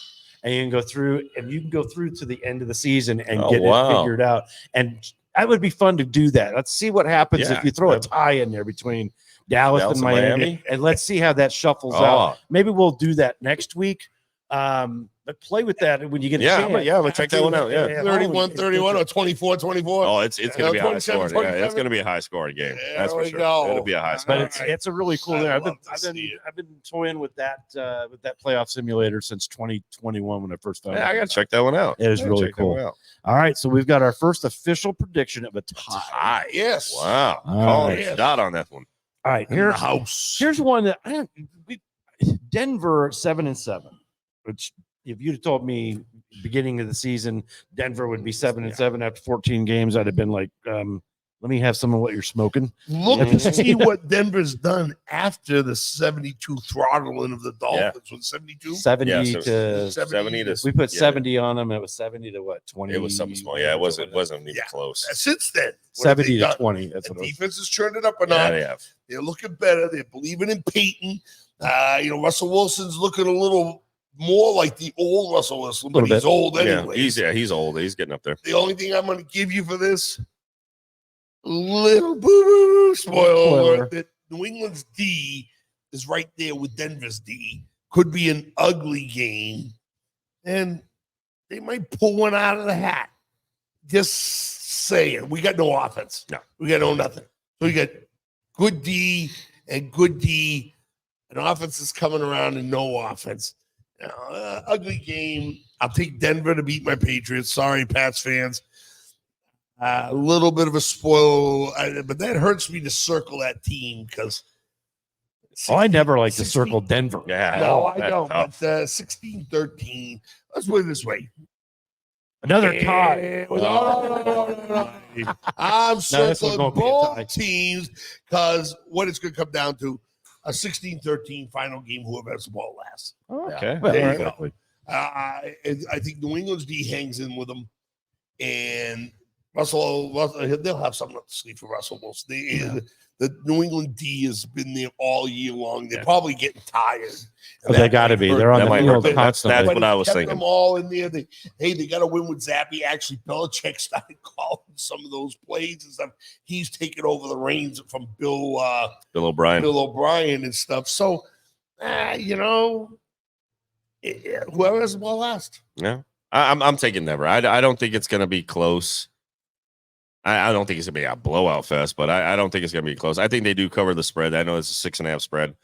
And you can go through to the end of the season and Oh, get wow. it figured out. And that would be fun to do that. Let's see what happens Yeah. if you throw a tie in there between Dallas and Miami. And let's see how that shuffles out. Oh, Maybe we'll do that next week. But play with that when you get a yeah. chance. I'm gonna check that one out. Yeah. 31-31 or 24-24. Oh, it's going to be a high 27, scoring. Yeah, it's 27. going to be a high scoring game. There That's for we sure. go. It'll be a high But scoring. it's a really cool I'd there. love to see it. I've been toying with that playoff simulator since 2021 when I first found Yeah, I out. got to check that one out. It is I gotta really check that cool. one out. All right, so we've got our first official prediction of a tie. Tie. Yes. Wow. All Calling right. a shot on that one. All right, In the here's house. one that Denver 7-7, which if you'd have told me beginning of the season Denver would be 7-7 after 14 games, I'd have been like, Let me have some of what you're smoking. Look to see what Denver's done after the 72 throttling of the Dolphins. Was 72? 70 Yeah, so to 70 to we put yeah, 70 on them. It was 70 to what? 20. It was something small. Yeah, it wasn't even Yeah. close. Since then, what have they 70 to done? 20. That's The what it was. defense has turned it up a Yeah, notch. they have. They're looking better. They're believing in Peyton. Russell Wilson's looking a little more like the old Russell Wilson, but Little he's bit. old Yeah, anyway. he's old. He's getting up there. The only thing I'm going to give you for this little boo-boo spoiler alert that New England's D is right there with Denver's D. Could be an ugly game, and they might pull one out of the hat. Just saying. We got no offense. No. We got no nothing. So we got good D and good D. An offense is coming around and no offense. Ugly game. I'll take Denver to beat my Patriots. Sorry, Pats fans. A little bit of a spoil, but that hurts me to circle that team because. Oh, I never like to circle Denver. Yeah. No, I that's don't. tough. But 16-13. Let's put it this way. Another tie. No. I'm this one's circling gonna be a tie. both teams because what it's going to come down to a 16-13 final game, whoever has the ball last. Okay. There you All go. right. I think New England's D hangs in with them, and Russell they'll have something up to sleep for Russell Wilson. The New England D has been there all year long. They're probably getting tired. Oh, they got to be. They're on That the might field hurt them. constantly. That's what I was kept thinking. them all in there. They got to win with Zappy. Actually, Belichick started calling some of those plays and stuff. He's taken over the reins from Bill O'Brien. O'Brien and stuff. So, whoever has the ball last. Yeah, I'm taking Denver. I don't think it's going to be close. I don't think it's going to be a blowout fest, but I don't think it's going to be close. I think they do cover the spread. I know it's a 6.5 spread.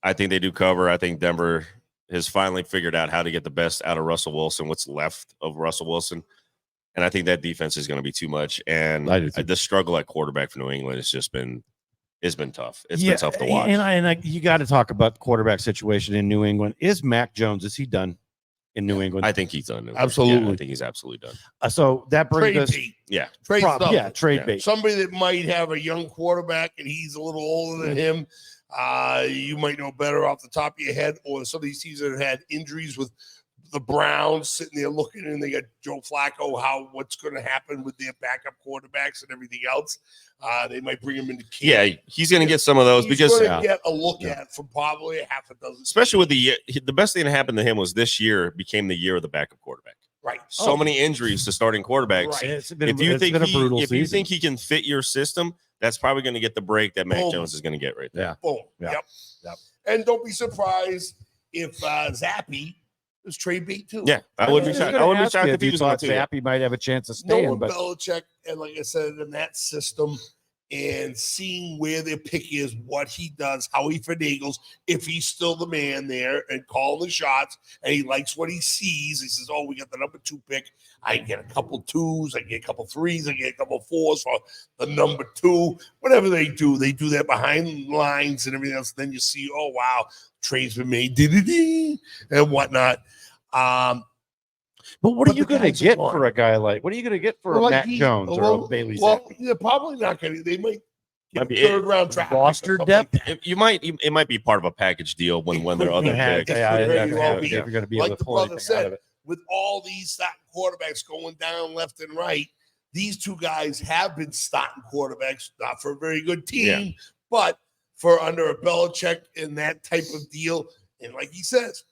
I think they do cover. I think Denver has finally figured out how to get the best out of Russell Wilson, what's left of Russell Wilson. And I think that defense is going to be too much. And I do too. the struggle at quarterback for New England has just been tough. It's been tough to watch. And you got to talk about the quarterback situation in New England. Is Mac Jones, is he done in New England? I think he's done. Absolutely. Yeah, I think he's absolutely done. So that brings Trade us bait. Yeah. Trade stuff. yeah, trade Yeah. bait. Somebody that might have a young quarterback and he's a little older than him. You might know better off the top of your head, or some of these teams that have had injuries with the Browns sitting there looking, and they got Joe Flacco. What's going to happen with their backup quarterbacks and everything else? They might bring him into camp. Yeah, he's going to get some of those He's because going to get a look at from probably a half a dozen. especially with the best thing that happened to him was this year became the year of the backup quarterback. Right. So many injuries to starting quarterbacks. Right. It's been, If you it's think been a brutal if you season. think he can fit your system, that's probably going to get the break that Mac Boom. Jones is going to get right there. Yeah. Boom. Yeah. Yep. And don't be surprised if Zappy is trade bait too. Yeah, I wouldn't be shocked. I wouldn't be shocked if he you was thought going to. Zappy might have a chance of Knowing staying, but Belichick, and like I said, in that system, and seeing where their pick is, what he does, how he finagles, if he's still the man there and call the shots, and he likes what he sees. He says, "Oh, we got the number 2 pick. I get a couple 2s, I get a couple 3s, I get a couple 4s for the number 2." Whatever they do that behind the lines and everything else. Then you see, oh wow, trade's been made, and whatnot. But what are But you the going to guys are get gone. for a guy like? What are you going to get for Well, a like Mac Jones or a Bailey Zappi? they're probably not going to. They might get Might be third round draft pick or roster something depth? like that. It might be part of a package deal when their other Yeah, pick. yeah, Could very yeah, well yeah, be. if you're going to be Like able to the pull brother anything out said, of it. With all these starting quarterbacks going down left and right, these two guys have been starting quarterbacks, not for a very good team, but for under a Belichick and that type of deal. And like he says,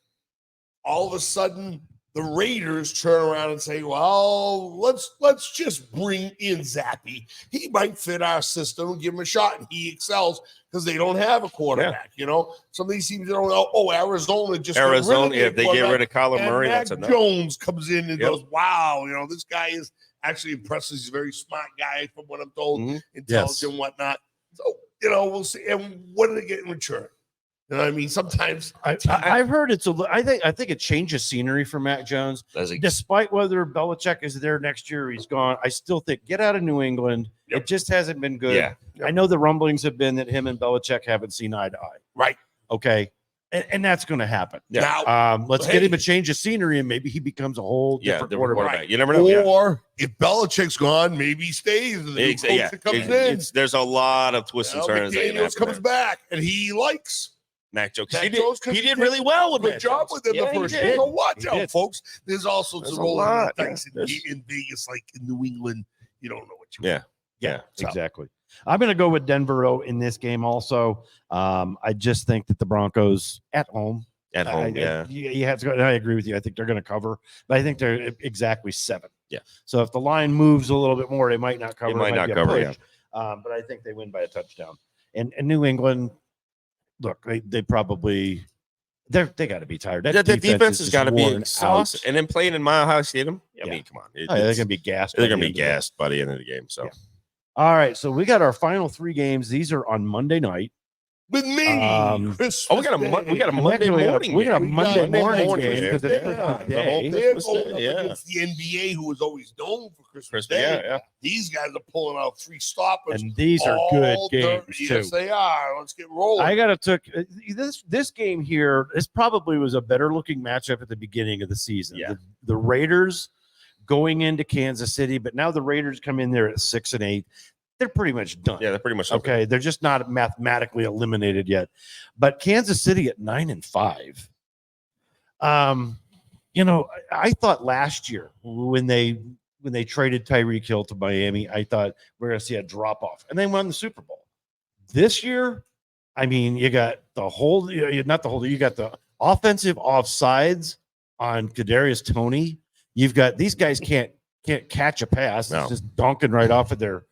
all of a sudden the Raiders turn around and say, "Well, let's just bring in Zappy. He might fit our system and give him a shot." And he excels because they don't have a quarterback. You know, some of these teams don't know. Oh, Arizona just got rid of Arizona, their if they get quarterback, rid of Kyler and Murray, Mac that's enough. Jones comes in and Yep. goes, "Wow, this guy is actually impressive. He's a very smart guy, from what I'm told, Mhm. intelligent, Yes. whatnot." So we'll see. And what do they get in return? You know what I mean? Sometimes I've heard it's a. I think it changes scenery for Mac Jones. Does he- Despite whether Belichick is there next year, or he's gone. I still think get out of New England. Yep. It just hasn't been good. Yeah. Yep. I know the rumblings have been that him and Belichick haven't seen eye to eye. right. Okay, and that's going to happen. Now, Let's get him a change of scenery, and maybe he becomes a whole different quarterback. You never know. Yeah. or if Belichick's gone, maybe he stays. And the new coach that comes in. There's a lot of twists and turns. McDaniels comes back, and he likes Mac Jones. Mac He Jones 'cause did really well with good Mac job Jones. with him the first year. So watch out, folks. There's also There's some a rolling lot, dice yeah. in Vegas, like in New England. You don't know what you Yeah. Yeah. So. Exactly. I'm going to go with Denver in this game also. I just think that the Broncos at home. At home, You have to go. I agree with you. I think they're going to cover, but I think they're exactly 7. Yeah. So if the line moves a little bit more, they might not cover. It might not be a cover, push. But I think they win by a touchdown. And New England, look, they probably they got to be tired. That The defense has got to be worn exhausted. out. And then playing in Mile High Stadium. I mean, come on. They're going to be gassed. They're going to be gassed by the end of the game. So, All right. So we got our final 3 games. These are on Monday night. With me, we got a Monday morning. We got a Monday morning morning game because it's Christmas Day. They're going up against the NBA, who is always known for Christmas Day. Yeah. These guys are pulling out 3 stoppers. And these are good all games day. too. Yes, they are. Let's get rolling. I gotta took this game here. This probably was a better looking matchup at the beginning of the season. Yeah. The Raiders going into Kansas City, but now the Raiders come in there at 6-8. They're pretty much done. Yeah, they're pretty much okay. They're just not mathematically eliminated yet. But Kansas City at 9-5. I thought last year when they traded Tyreek Hill to Miami, I thought we're going to see a drop off, and they won the Super Bowl. This year, I mean, you got the whole, not the whole, you got the offensive offsides on Kadarius Toney. You've got these guys can't catch a pass. No. It's just donking right off of their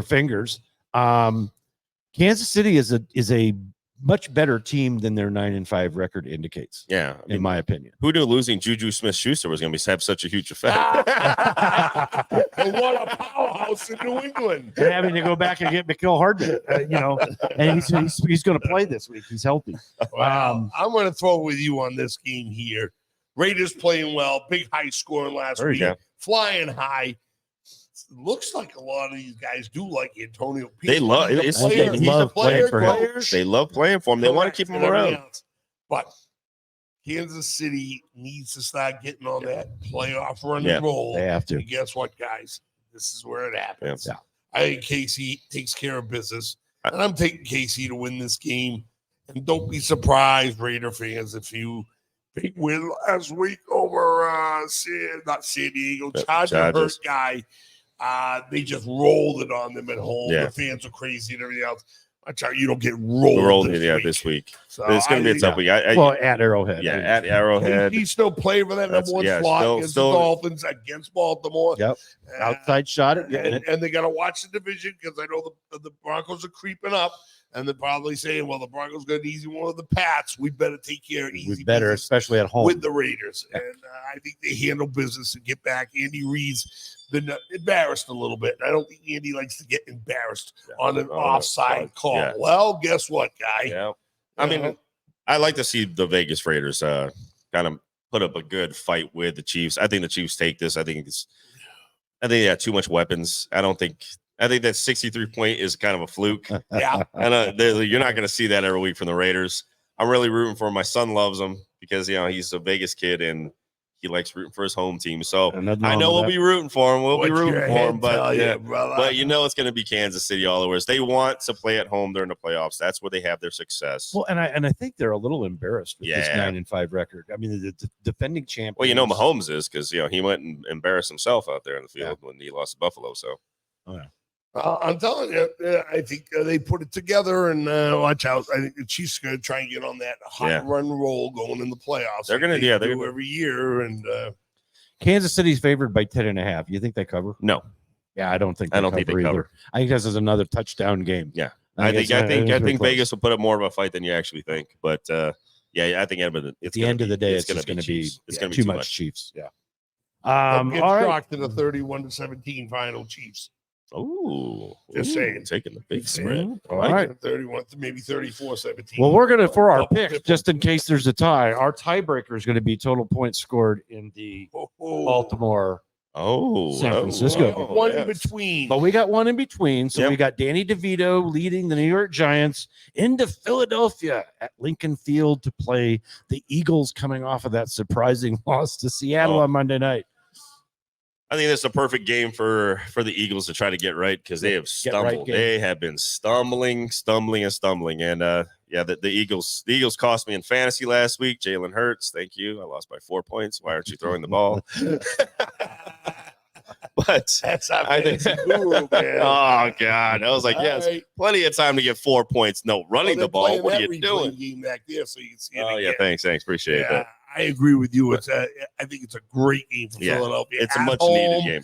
fingers. Kansas City is a much better team than their 9-5 record indicates. Yeah, in my opinion. Who knew losing Juju Smith-Schuster was going to have such a huge effect? And what a powerhouse in New England! And having to go back and get McKill Hardman, and he's going to play this week. He's healthy. I'm going to throw with you on this game here. Raiders playing well, big high score last week, flying high. Looks like a lot of these guys do like Antonio Pierce. They love playing for him. They love playing for him. They want to keep him around. But Kansas City needs to start getting on that playoff run and roll. They have to. And guess what, guys? This is where it happens. Yeah. I think KC takes care of business, and I'm taking KC to win this game. And don't be surprised, Raider fans, if you big win last week over not San Diego, Chargers guy. They just rolled it on them at home. Yeah. The fans are crazy and everything else. Watch out, you don't get rolled this week. So it's going to be a tough week. At Arrowhead. Yeah, at Arrowhead. He's still playing for that number 1 slot against the Dolphins, against Baltimore. Yep. Outside shot at and they got to watch the division because I know the Broncos are creeping up. And they're probably saying, well, the Broncos got an easy one of the Pats. We better take care of easy business, especially at home with the Raiders. And I think they handle business and get back. Andy Reid's been embarrassed a little bit. I don't think Andy likes to get embarrassed on an offside call. Yeah. Well, guess what, guy? Yeah. I mean, I like to see the Vegas Raiders kind of put up a good fight with the Chiefs. I think the Chiefs take this. I think they have too much weapons. I think that 63 point is kind of a fluke. Yeah. And you're not going to see that every week from the Raiders. I'm really rooting for him. My son loves them because, he's a Vegas kid and he likes rooting for his home team. So I know we'll be rooting for him. We'll be rooting for him. But it's going to be Kansas City all over. They want to play at home during the playoffs. That's where they have their success. Well, and I think they're a little embarrassed with this 9-5 record. I mean, the defending champion. Well, Mahomes is because, he went and embarrassed himself out there in the field when he lost to Buffalo. So, I'm telling you, I think they put it together and watch out. I think the Chiefs are going to try and get on that hot run roll going in the playoffs. They're going to do every year. And Kansas City's favored by 10.5. You think they cover? No. Yeah, I don't think they cover. I think this is another touchdown game. Yeah, I think Vegas will put up more of a fight than you actually think. But I think at the end of the day, it's going to be too much Chiefs. Yeah. Get shocked in the 31-17 final Chiefs. Oh, just saying, taking the big spread. All right, 31, maybe 34-17. Well, we're gonna for our picks, just in case there's a tie. Our tiebreaker is going to be total points scored in the Baltimore San Francisco. One in yes. between. But we got one in between. So Yep. we got Danny DeVito leading the New York Giants into Philadelphia at Lincoln Field to play the Eagles, coming off of that surprising loss to Seattle on Monday night. I think that's a perfect game for the Eagles to try to get right, because they have Get right stumbled. game. They have been stumbling. And the Eagles cost me in fantasy last week. Jalen Hurts, thank you. I lost by 4 points. Why aren't you throwing the ball? But That's our I think- fantasy guru, man. Oh God, I was like, yes, All right. plenty of time to get 4 points. No, running They're the ball. playing What are that you replay doing? Game back there, so you can see it Oh yeah, again. thanks, appreciate Yeah, that. I agree with you. I think it's a great game for Yeah, Philadelphia. It's a At much home, needed game.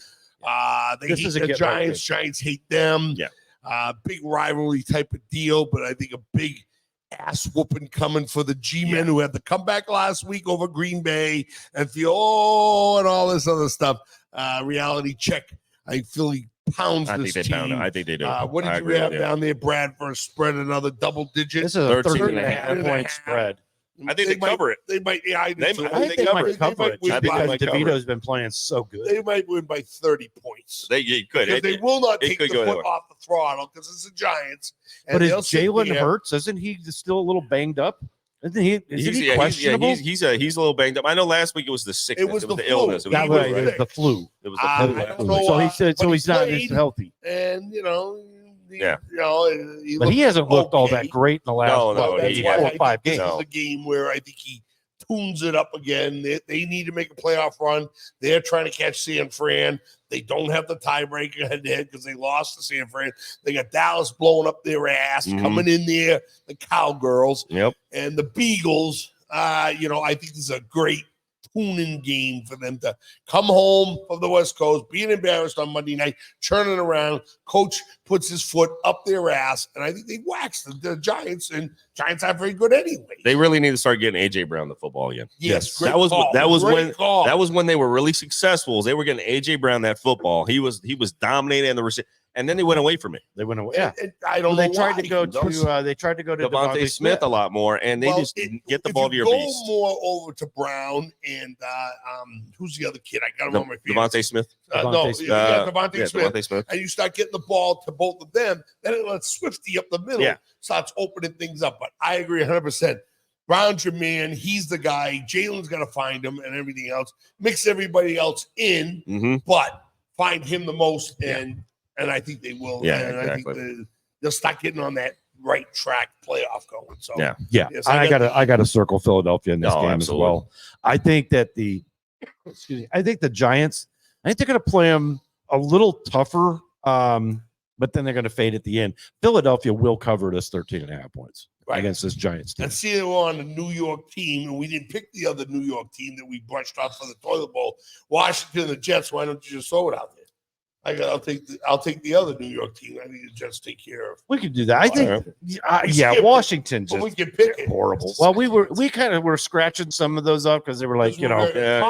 They This hate is a the get right Giants. Giants hate them. Yeah. Big rivalry type of deal, but I think a big ass whooping coming for the G-men who had the comeback last week over Green Bay and feel and all this other stuff. Reality check. I think Philly pounds I this think they team. found it. I think they do. What I did you agree with have down there, Brad, for a spread? Another double digit. This is a 13 13 and a half point spread. I think they might- cover it. They might. Yeah, I, do They- too. I I think think they might cover it win I think by- they because might cover DeVito's been playing so good. They might win by 30 points. They could. Because they will not it take could the go either foot way. off the throttle because it's the Giants. And But is they'll sit Jalen there. Hurts? Isn't he still a little banged up? Isn't he? Isn't he yeah, questionable? he's a little banged up. I know last week it was the sickness. It was the flu. illness. It was That the was way, flu, it right? was the flu. It was the I flu. don't know, So he said, but so he he's not as played. healthy. And Yeah. But he hasn't looked all that great in the last No, Well, that's he why I 4 or think 5 this games. is a game where I think he tunes it up again. They need to make a playoff run. They're trying to catch San Fran. They don't have the tiebreaker head to head because they lost to San Fran. They got Dallas blowing up their ass, Mhm. coming in there, the Cowgirls Yep. and the Beagles. I think this is a great tune-in game for them to come home from the West Coast, being embarrassed on Monday night, turning around. Coach puts his foot up their ass, and I think they waxed the Giants, and Giants aren't very good anyway. They really need to start getting AJ Brown the football again. Yes, that was great when call. that was when they were really successful. They were getting AJ Brown that football. He was dominating the and then they went away from it. They went away. Yeah. And I don't They know tried why. to go to. They tried to go to Devontae Smith a lot more, and they Well, just didn't get the if ball you to your go beast. more over to Brown and who's the other kid? I got him on my feet. Devontae Smith. No, Devontae Smith. Devontae Smith. Devontae Smith. And you start getting the ball to both of them, then it lets Swifty up the middle, Yeah. starts opening things up. But I agree 100%. Brown's your man. He's the guy. Jalen's got to find him and everything else. Mix everybody else in, Mm-hmm. but find him the most. And I think they will. Yeah, and exactly. I think they'll start getting on that right track playoff going. So Yeah. Yeah, Yes, I gotta circle Philadelphia in this No, game absolutely. as well. I think that I think the Giants, I think they're gonna play them a little tougher, but then they're gonna fade at the end. Philadelphia will cover this 13 and a half points Right. against this Giants team. And see, we're on the New York team, and we didn't pick the other New York team that we brushed off for the toilet bowl. Washington and the Jets. Why don't you just throw it out there? I'll take the other New York team. I think the Jets take care of. We could do that. I think, All We yeah, skipped it, Washington But we just can pick it. horrible. Well, we kind of were scratching some of those up because they were like, Yeah,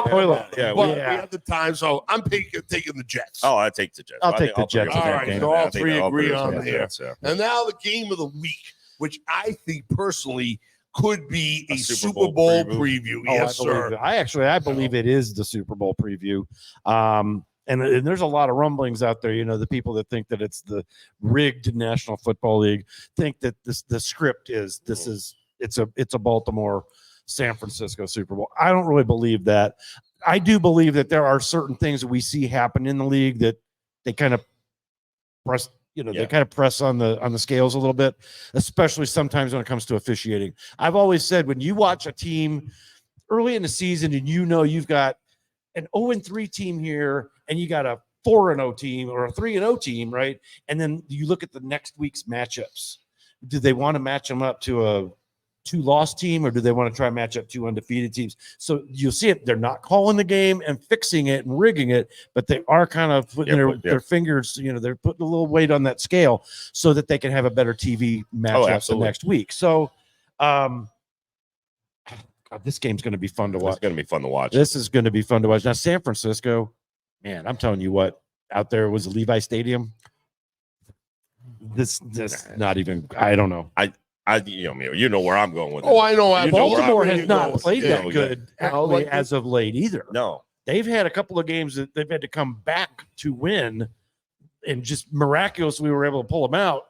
toilet. yeah, but we- we have the time, so I'm taking the Jets. Oh, I take the Jets. I'll I take think the all three Jets of in us that are game. on So all I think three all agree three of us on are there. Jets, yeah. And now the game of the week, which I think personally could be a A Super Bowl preview. preview. Oh, Yes, I believe sir. it. I believe it is the Super Bowl preview. And there's a lot of rumblings out there. The people that think that it's the rigged National Football League think that the script is it's a Baltimore San Francisco Super Bowl. I don't really believe that. I do believe that there are certain things that we see happen in the league that they kind of press. They kind of press on the scales a little bit, especially sometimes when it comes to officiating. I've always said when you watch a team early in the season and you've got an 0-3 team here and you got a 4-0 team or a 3-0 team, right? And then you look at the next week's matchups. Do they want to match them up to a 2-loss team or do they want to try and match up 2 undefeated teams? So you'll see it. They're not calling the game and fixing it and rigging it, but they are kind of putting their fingers, they're putting a little weight on that scale so that they can have a better TV matchup the next week. So, God, this game's going to be fun to watch. It's going to be fun to watch. This is going to be fun to watch. Now, San Francisco, man, I'm telling you what, out there was Levi Stadium. This not even, I don't know. You know where I'm going with it. Oh, I know. You know where Baltimore I'm has not going. played Yeah. that good Yeah. as of late either. No, they've had a couple of games that they've had to come back to win, and just miraculously we were able to pull them out.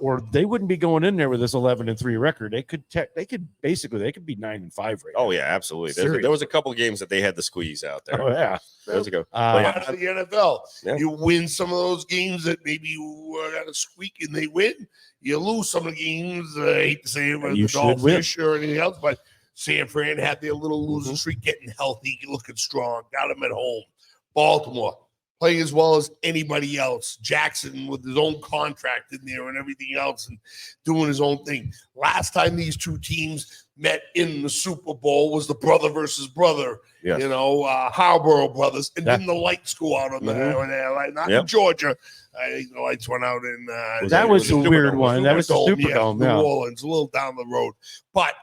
Or they wouldn't be going in there with this 11-3 record. They could be 9-5 right Oh now. yeah, absolutely. Serious. There was a couple of games that they had to squeeze out there. Oh yeah. There was a go. Uh, Part of the NFL. Yeah. You win some of those games that maybe you got a squeak and they win. You lose some of the games. I hate to say it with You the should win. Dolphins or anything else, but San Fran had their little losing streak, getting healthy, looking strong. Got them at home. Baltimore playing as well as anybody else. Jackson with his own contract in there and everything else, and doing his own thing. Last time these two teams met in the Super Bowl was the brother versus brother. Yes. Harborough brothers, and Yeah. then the lights go out on not Yep. in Georgia. I think the lights went out in that was the Superdome. weird one. That was the Superdome. New Yeah. Orleans, a little down the road. But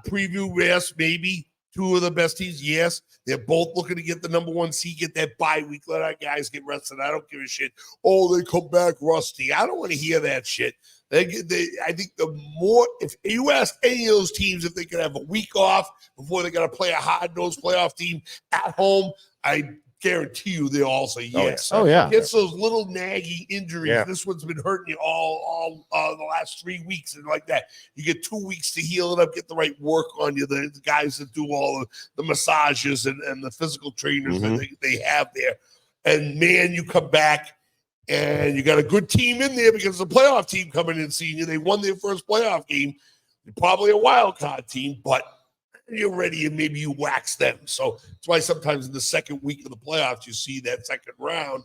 preview, yes, maybe two of the best teams. Yes, they're both looking to get the number one seed, get that bye week. Let our guys get rested. I don't give a shit. Oh, they come back rusty. I don't want to hear that shit. I think the more, if you ask any of those teams if they could have a week off before they got to play a hard-nosed playoff team at home, I guarantee you they'll all say yes. Oh yeah. Gets those little nagging injuries. Yeah. This one's been hurting you all the last 3 weeks and like that. You get 2 weeks to heal it up, get the right work on you. The guys that do all the massages and the physical trainers that they have there. And man, you come back and you got a good team in there because the playoff team coming in seeing you. They won their first playoff game. You're probably a wild card team, but you're ready and maybe you wax them. So that's why sometimes in the second week of the playoffs, you see that second round,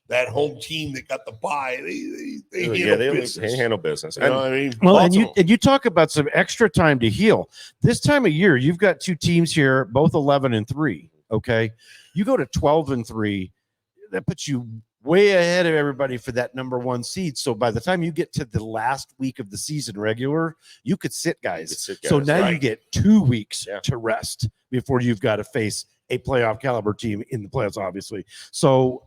that home team that got the bye. They handle business. They handle business. You know what I mean? Well, Baltimore. and you talk about some extra time to heal. This time of year, you've got two teams here, both 11-3. Okay, you go to 12-3. That puts you way ahead of everybody for that number one seed. So by the time you get to the last week of the season regular, you could sit guys. So now you right. get 2 weeks Yeah. to rest before you've got to face a playoff caliber team in the playoffs, obviously. So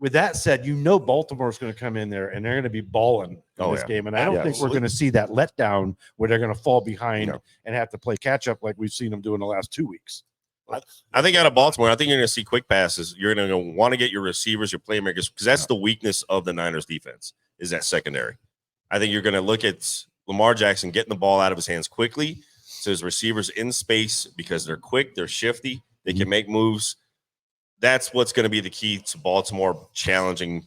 with that said, Baltimore's going to come in there and they're going to be balling in this game. And I don't think we're going to see that letdown where they're going to fall behind and have to play catch up like we've seen them do in the last 2 weeks. I think out of Baltimore, I think you're going to see quick passes. You're going to want to get your receivers, your playmakers, because that's the weakness of the Niners defense is that secondary. I think you're going to look at Lamar Jackson getting the ball out of his hands quickly so his receivers in space because they're quick, they're shifty, they can make moves. That's what's going to be the key to Baltimore challenging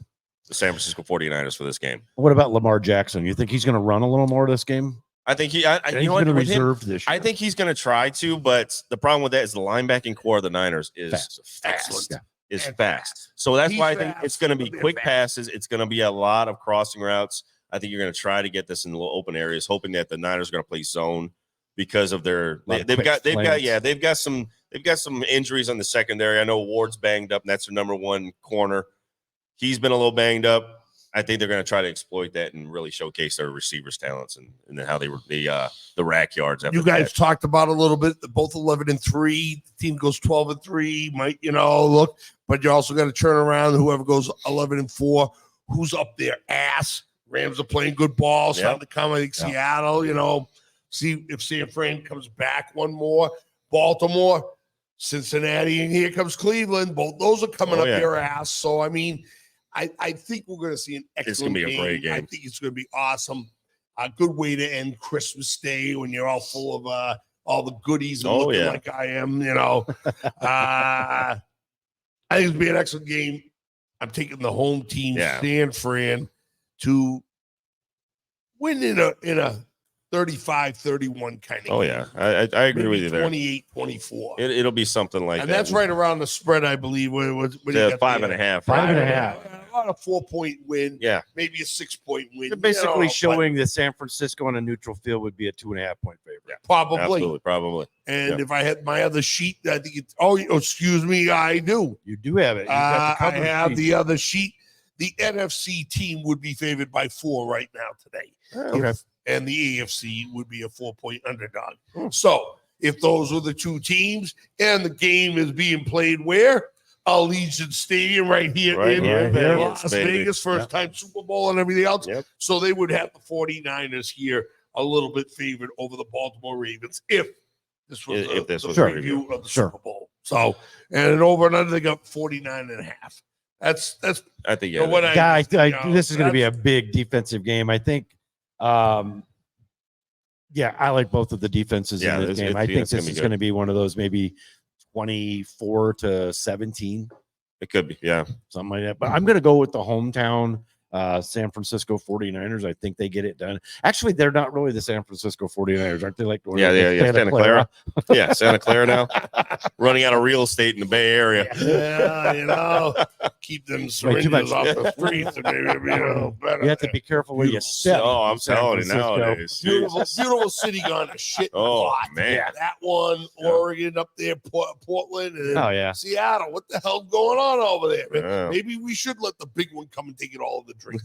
the San Francisco 49ers for this game. What about Lamar Jackson? You think he's going to run a little more this game? I think he's going to reserve this year. I think he's going to try to, but the problem with that is the linebacking core of the Niners is fast. Is fast. So that's He's why I think fast. it's going to be They're quick fast. passes. It's going to be a lot of crossing routes. I think you're going to try to get this in little open areas, hoping that the Niners are going to play zone because of their they've got some injuries on the secondary. I know Ward's banged up, and that's their number one corner. He's been a little banged up. I think they're going to try to exploit that and really showcase their receivers' talents and how they were the rack yards. You guys talked about a little bit, both 11-3. The team goes 12-3, might, look, but you also got to turn around. Whoever goes 11-4, who's up their ass? Rams are playing good ball, starting to come. I think Seattle, see if San Fran comes back one more. Baltimore, Cincinnati, and here comes Cleveland. Both those are coming up their ass. So, I mean, I think we're going to see an excellent game. It's going to be a great game. I think it's going to be awesome. A good way to end Christmas Day when you're all full of all the goodies and looking like I am, I think it's going to be an excellent game. I'm taking the home team, San Fran, to win in a 35-31 kind of game. I agree with you there. 28-24. It'll be something like and that. that's right around the spread, I believe. What you got 5.5. 5.5. About a 4-point win. Yeah. Maybe a 6-point win. They're basically showing that San Francisco on a neutral field would be a 2.5-point favorite. Yeah, probably. Absolutely, probably. And if I had my other sheet, I think it's, excuse me, I do. You do have it. You got the I cover have sheet. the other sheet. The NFC team would be favored by 4 right now today. Okay. And the AFC would be a 4-point underdog. So if those are the two teams and the game is being played where? Allegiant Stadium right here in Las Vegas, first time Super Bowl and everything else. Yep. So they would have the 49ers here a little bit favored over the Baltimore Ravens if this was a a preview of the Super Bowl. So, and an over and under, they got 49.5. That's I think so what Yeah, you know, this is going to be a that's- big defensive game. I think. Yeah, I like both of the defenses Yeah, in this game. I think this is going to be one of those maybe 24-17, it could be. Yeah. something like that. But I'm going to go with the hometown San Francisco 49ers. I think they get it done. Actually, they're not really the San Francisco 49ers, aren't they? Like Santa Clara. Yeah, Santa Clara now. Running out of real estate in the Bay Area. Yeah, you know, keep them syringes off the streets and maybe it'll be a little better. You have to be careful where you Beautiful step. Oh, I'm in San telling you Francisco. nowadays. Beautiful, beautiful city gone to shit. Oh, pot. man. Yeah, that one, Yeah. Oregon up there, Portland, and then Oh yeah. Seattle. What the hell's going on over there, man? Yeah. Maybe we should let the big one come and take it all of the drink.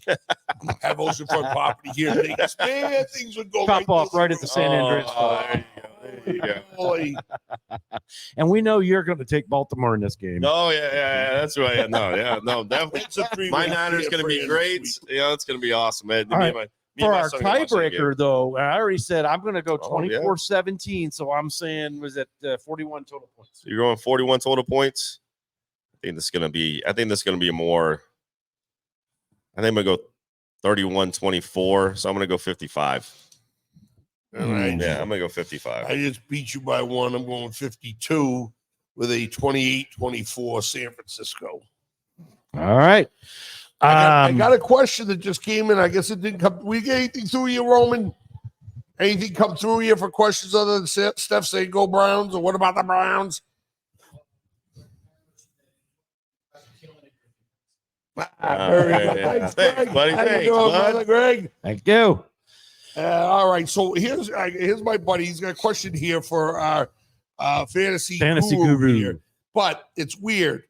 Have oceanfront property here in Vegas. Man, things would go Pop off this right at the San Andreas Oh, Fault. there you go. Boy. And we know you're going to take Baltimore in this game. Oh, yeah. That's right. No, definitely. It's a three-way My Niners going to be for great. this week. Yeah, it's going to be awesome, man. All right. Me and For my our son are gonna watch that game. tiebreaker, though, I already said I'm going to go Oh, yeah. 24-17. So I'm saying was it 41 total points. You're going 41 total points. I think this is going to be more. I think I'm going to go 31-24. So I'm going to go 55. All right. Yeah, I'm going to go 55. I just beat you by one. I'm going 52 with a 28-24 San Francisco. All right. I got a question that just came in. I guess it didn't come. We get anything through you, Roman? Anything come through here for questions other than Steph saying go Browns, or what about the Browns? Very good. yeah. Thanks, Thanks, Greg. buddy. How you Thanks, doing, bud. brother Greg? Thank you. All right. So here's my buddy. He's got a question here for our fantasy Guru. here, but it's weird.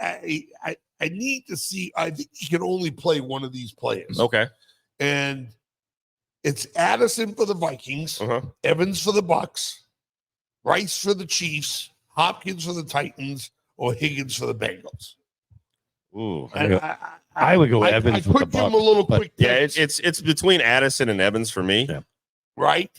I need to see. I think he can only play one of these players. Okay. And it's Addison for the Vikings, Uh-huh. Evans for the Bucks, Rice for the Chiefs, Hopkins for the Titans, or Higgins for the Bengals. Ooh. And I would go Evans I with could the give him a Bucks, little but- quick. Yeah, picks, it's between Addison and Evans for me. Yeah. right.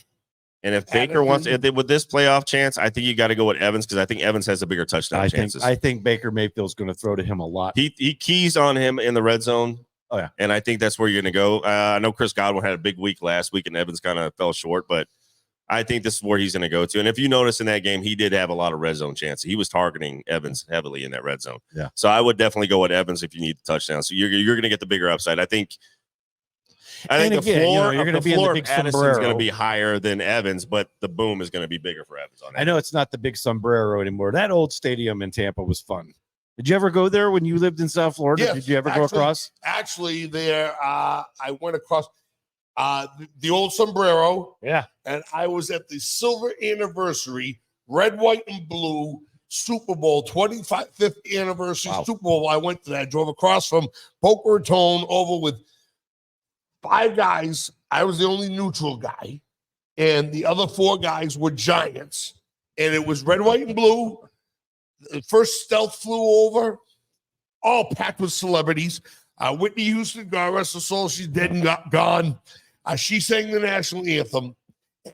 And if Baker wants Addison. with this playoff chance, I think you got to go with Evans because I think Evans has a bigger touchdown chances. I think Baker Mayfield's going to throw to him a lot. He keys on him in the red zone. Oh, yeah. And I think that's where you're going to go. I know Chris Godwin had a big week last week, and Evans kind of fell short, but I think this is where he's going to go to. And if you notice in that game, he did have a lot of red zone chances. He was targeting Evans heavily in that red zone. Yeah. So I would definitely go with Evans if you need the touchdown. So you're going to get the bigger upside. I think And the again, floor, you're going to be in the floor big of Addison's sombrero. going to be higher than Evans, but the boom is going to be bigger for Evans on that. I know it's not the big sombrero anymore. That old stadium in Tampa was fun. Did you ever go there when you lived in South Florida? Yes, Did you ever go actually. across? Actually, there I went across the old sombrero, Yeah. and I was at the silver anniversary, red, white, and blue Super Bowl 25th anniversary Wow. Super Bowl. I went to that. I drove across from Boca Raton over with 5 guys. I was the only neutral guy, and the other 4 guys were Giants. And it was red, white, and blue. The first stealth flew over, all packed with celebrities. Whitney Houston, God rest her soul, she's dead and gone. She sang the national anthem,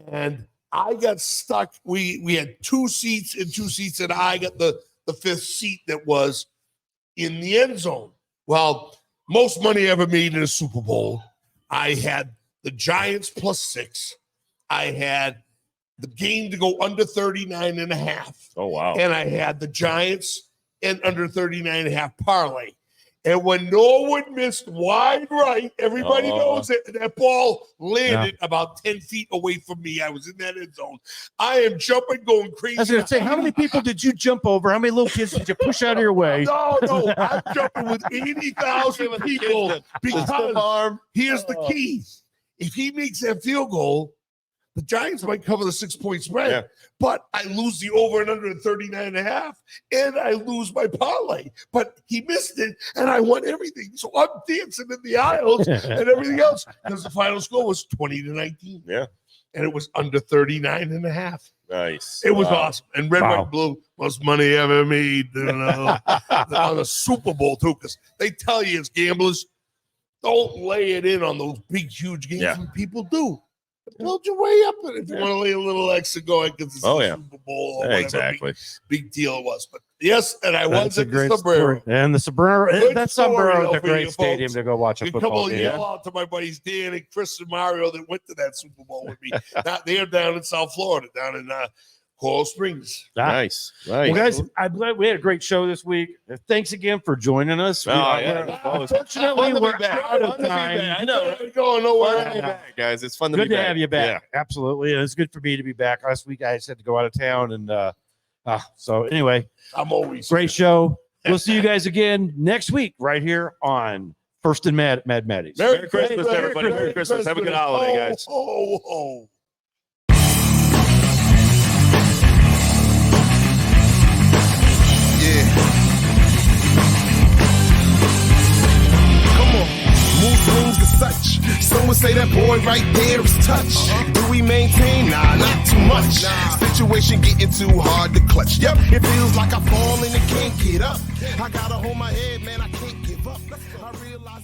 and I got stuck. We had 2 seats, and I got the 5th seat that was in the end zone. Well, most money ever made in a Super Bowl. I had the Giants +6. I had the game to go under 39.5. Oh, wow. And I had the Giants and under 39.5 parlay. And when Norwood missed wide right, everybody knows that ball landed about 10 feet away from me. I was in that end zone. I am jumping, going crazy. I was going to say, how many people did you jump over? How many little kids did you push out of your way? No, I'm jumping with 80,000 people because here's the key. If he makes that field goal, the Giants might cover the 6-point spread, Yeah. but I lose the over and under at 39.5, and I lose my parlay. But he missed it, and I won everything. So I'm dancing in the aisles and everything else because the final score was 20-19. Yeah. And it was under 39.5. Nice. It was Wow. awesome. And red, Wow. white, blue, most money ever made on the Super Bowl, too, because they tell you as gamblers, don't lay it in on those big, huge games Yeah. when people do. Build your way up, and if you want to lay a little extra going because it's Oh, the yeah. Super Bowl or Yeah, whatever exactly. big deal it was. But yes, and I That's was a at the great Sombrero. story. And the Sombrero, Good that story Sombrero is over a great here, stadium folks. to go watch a A football couple game. yell out to my buddies Dan and Chris and Mario that went to that Super Bowl with me. They're down in South Florida, down in Coral Springs. Ah. Nice. Nice. Well, guys, I'm glad we had a great show this week. Thanks again for joining us. Oh, yeah. Unfortunately, Fun to be we're back. out Fun of to be time. back. I know. Ain't going nowhere. Fun to be back, guys. It's fun to Good be to back. have you back. Absolutely. And it's good for me to be back. Last week I had to go out of town. And so anyway, I'm always great show. We'll see you guys again next week right here on First and Mad Maddie's. Merry Christmas, everybody. Merry Christmas. Have a good holiday, guys. Oh. Yeah. Come on. Mood swings as such. Some would say that boy right there is touch. Do we maintain? Nah, not too much. Situation getting too hard to clutch. Yep, it feels like I fall and it can't get up. I gotta hold my head, man. I can't give up. I realize.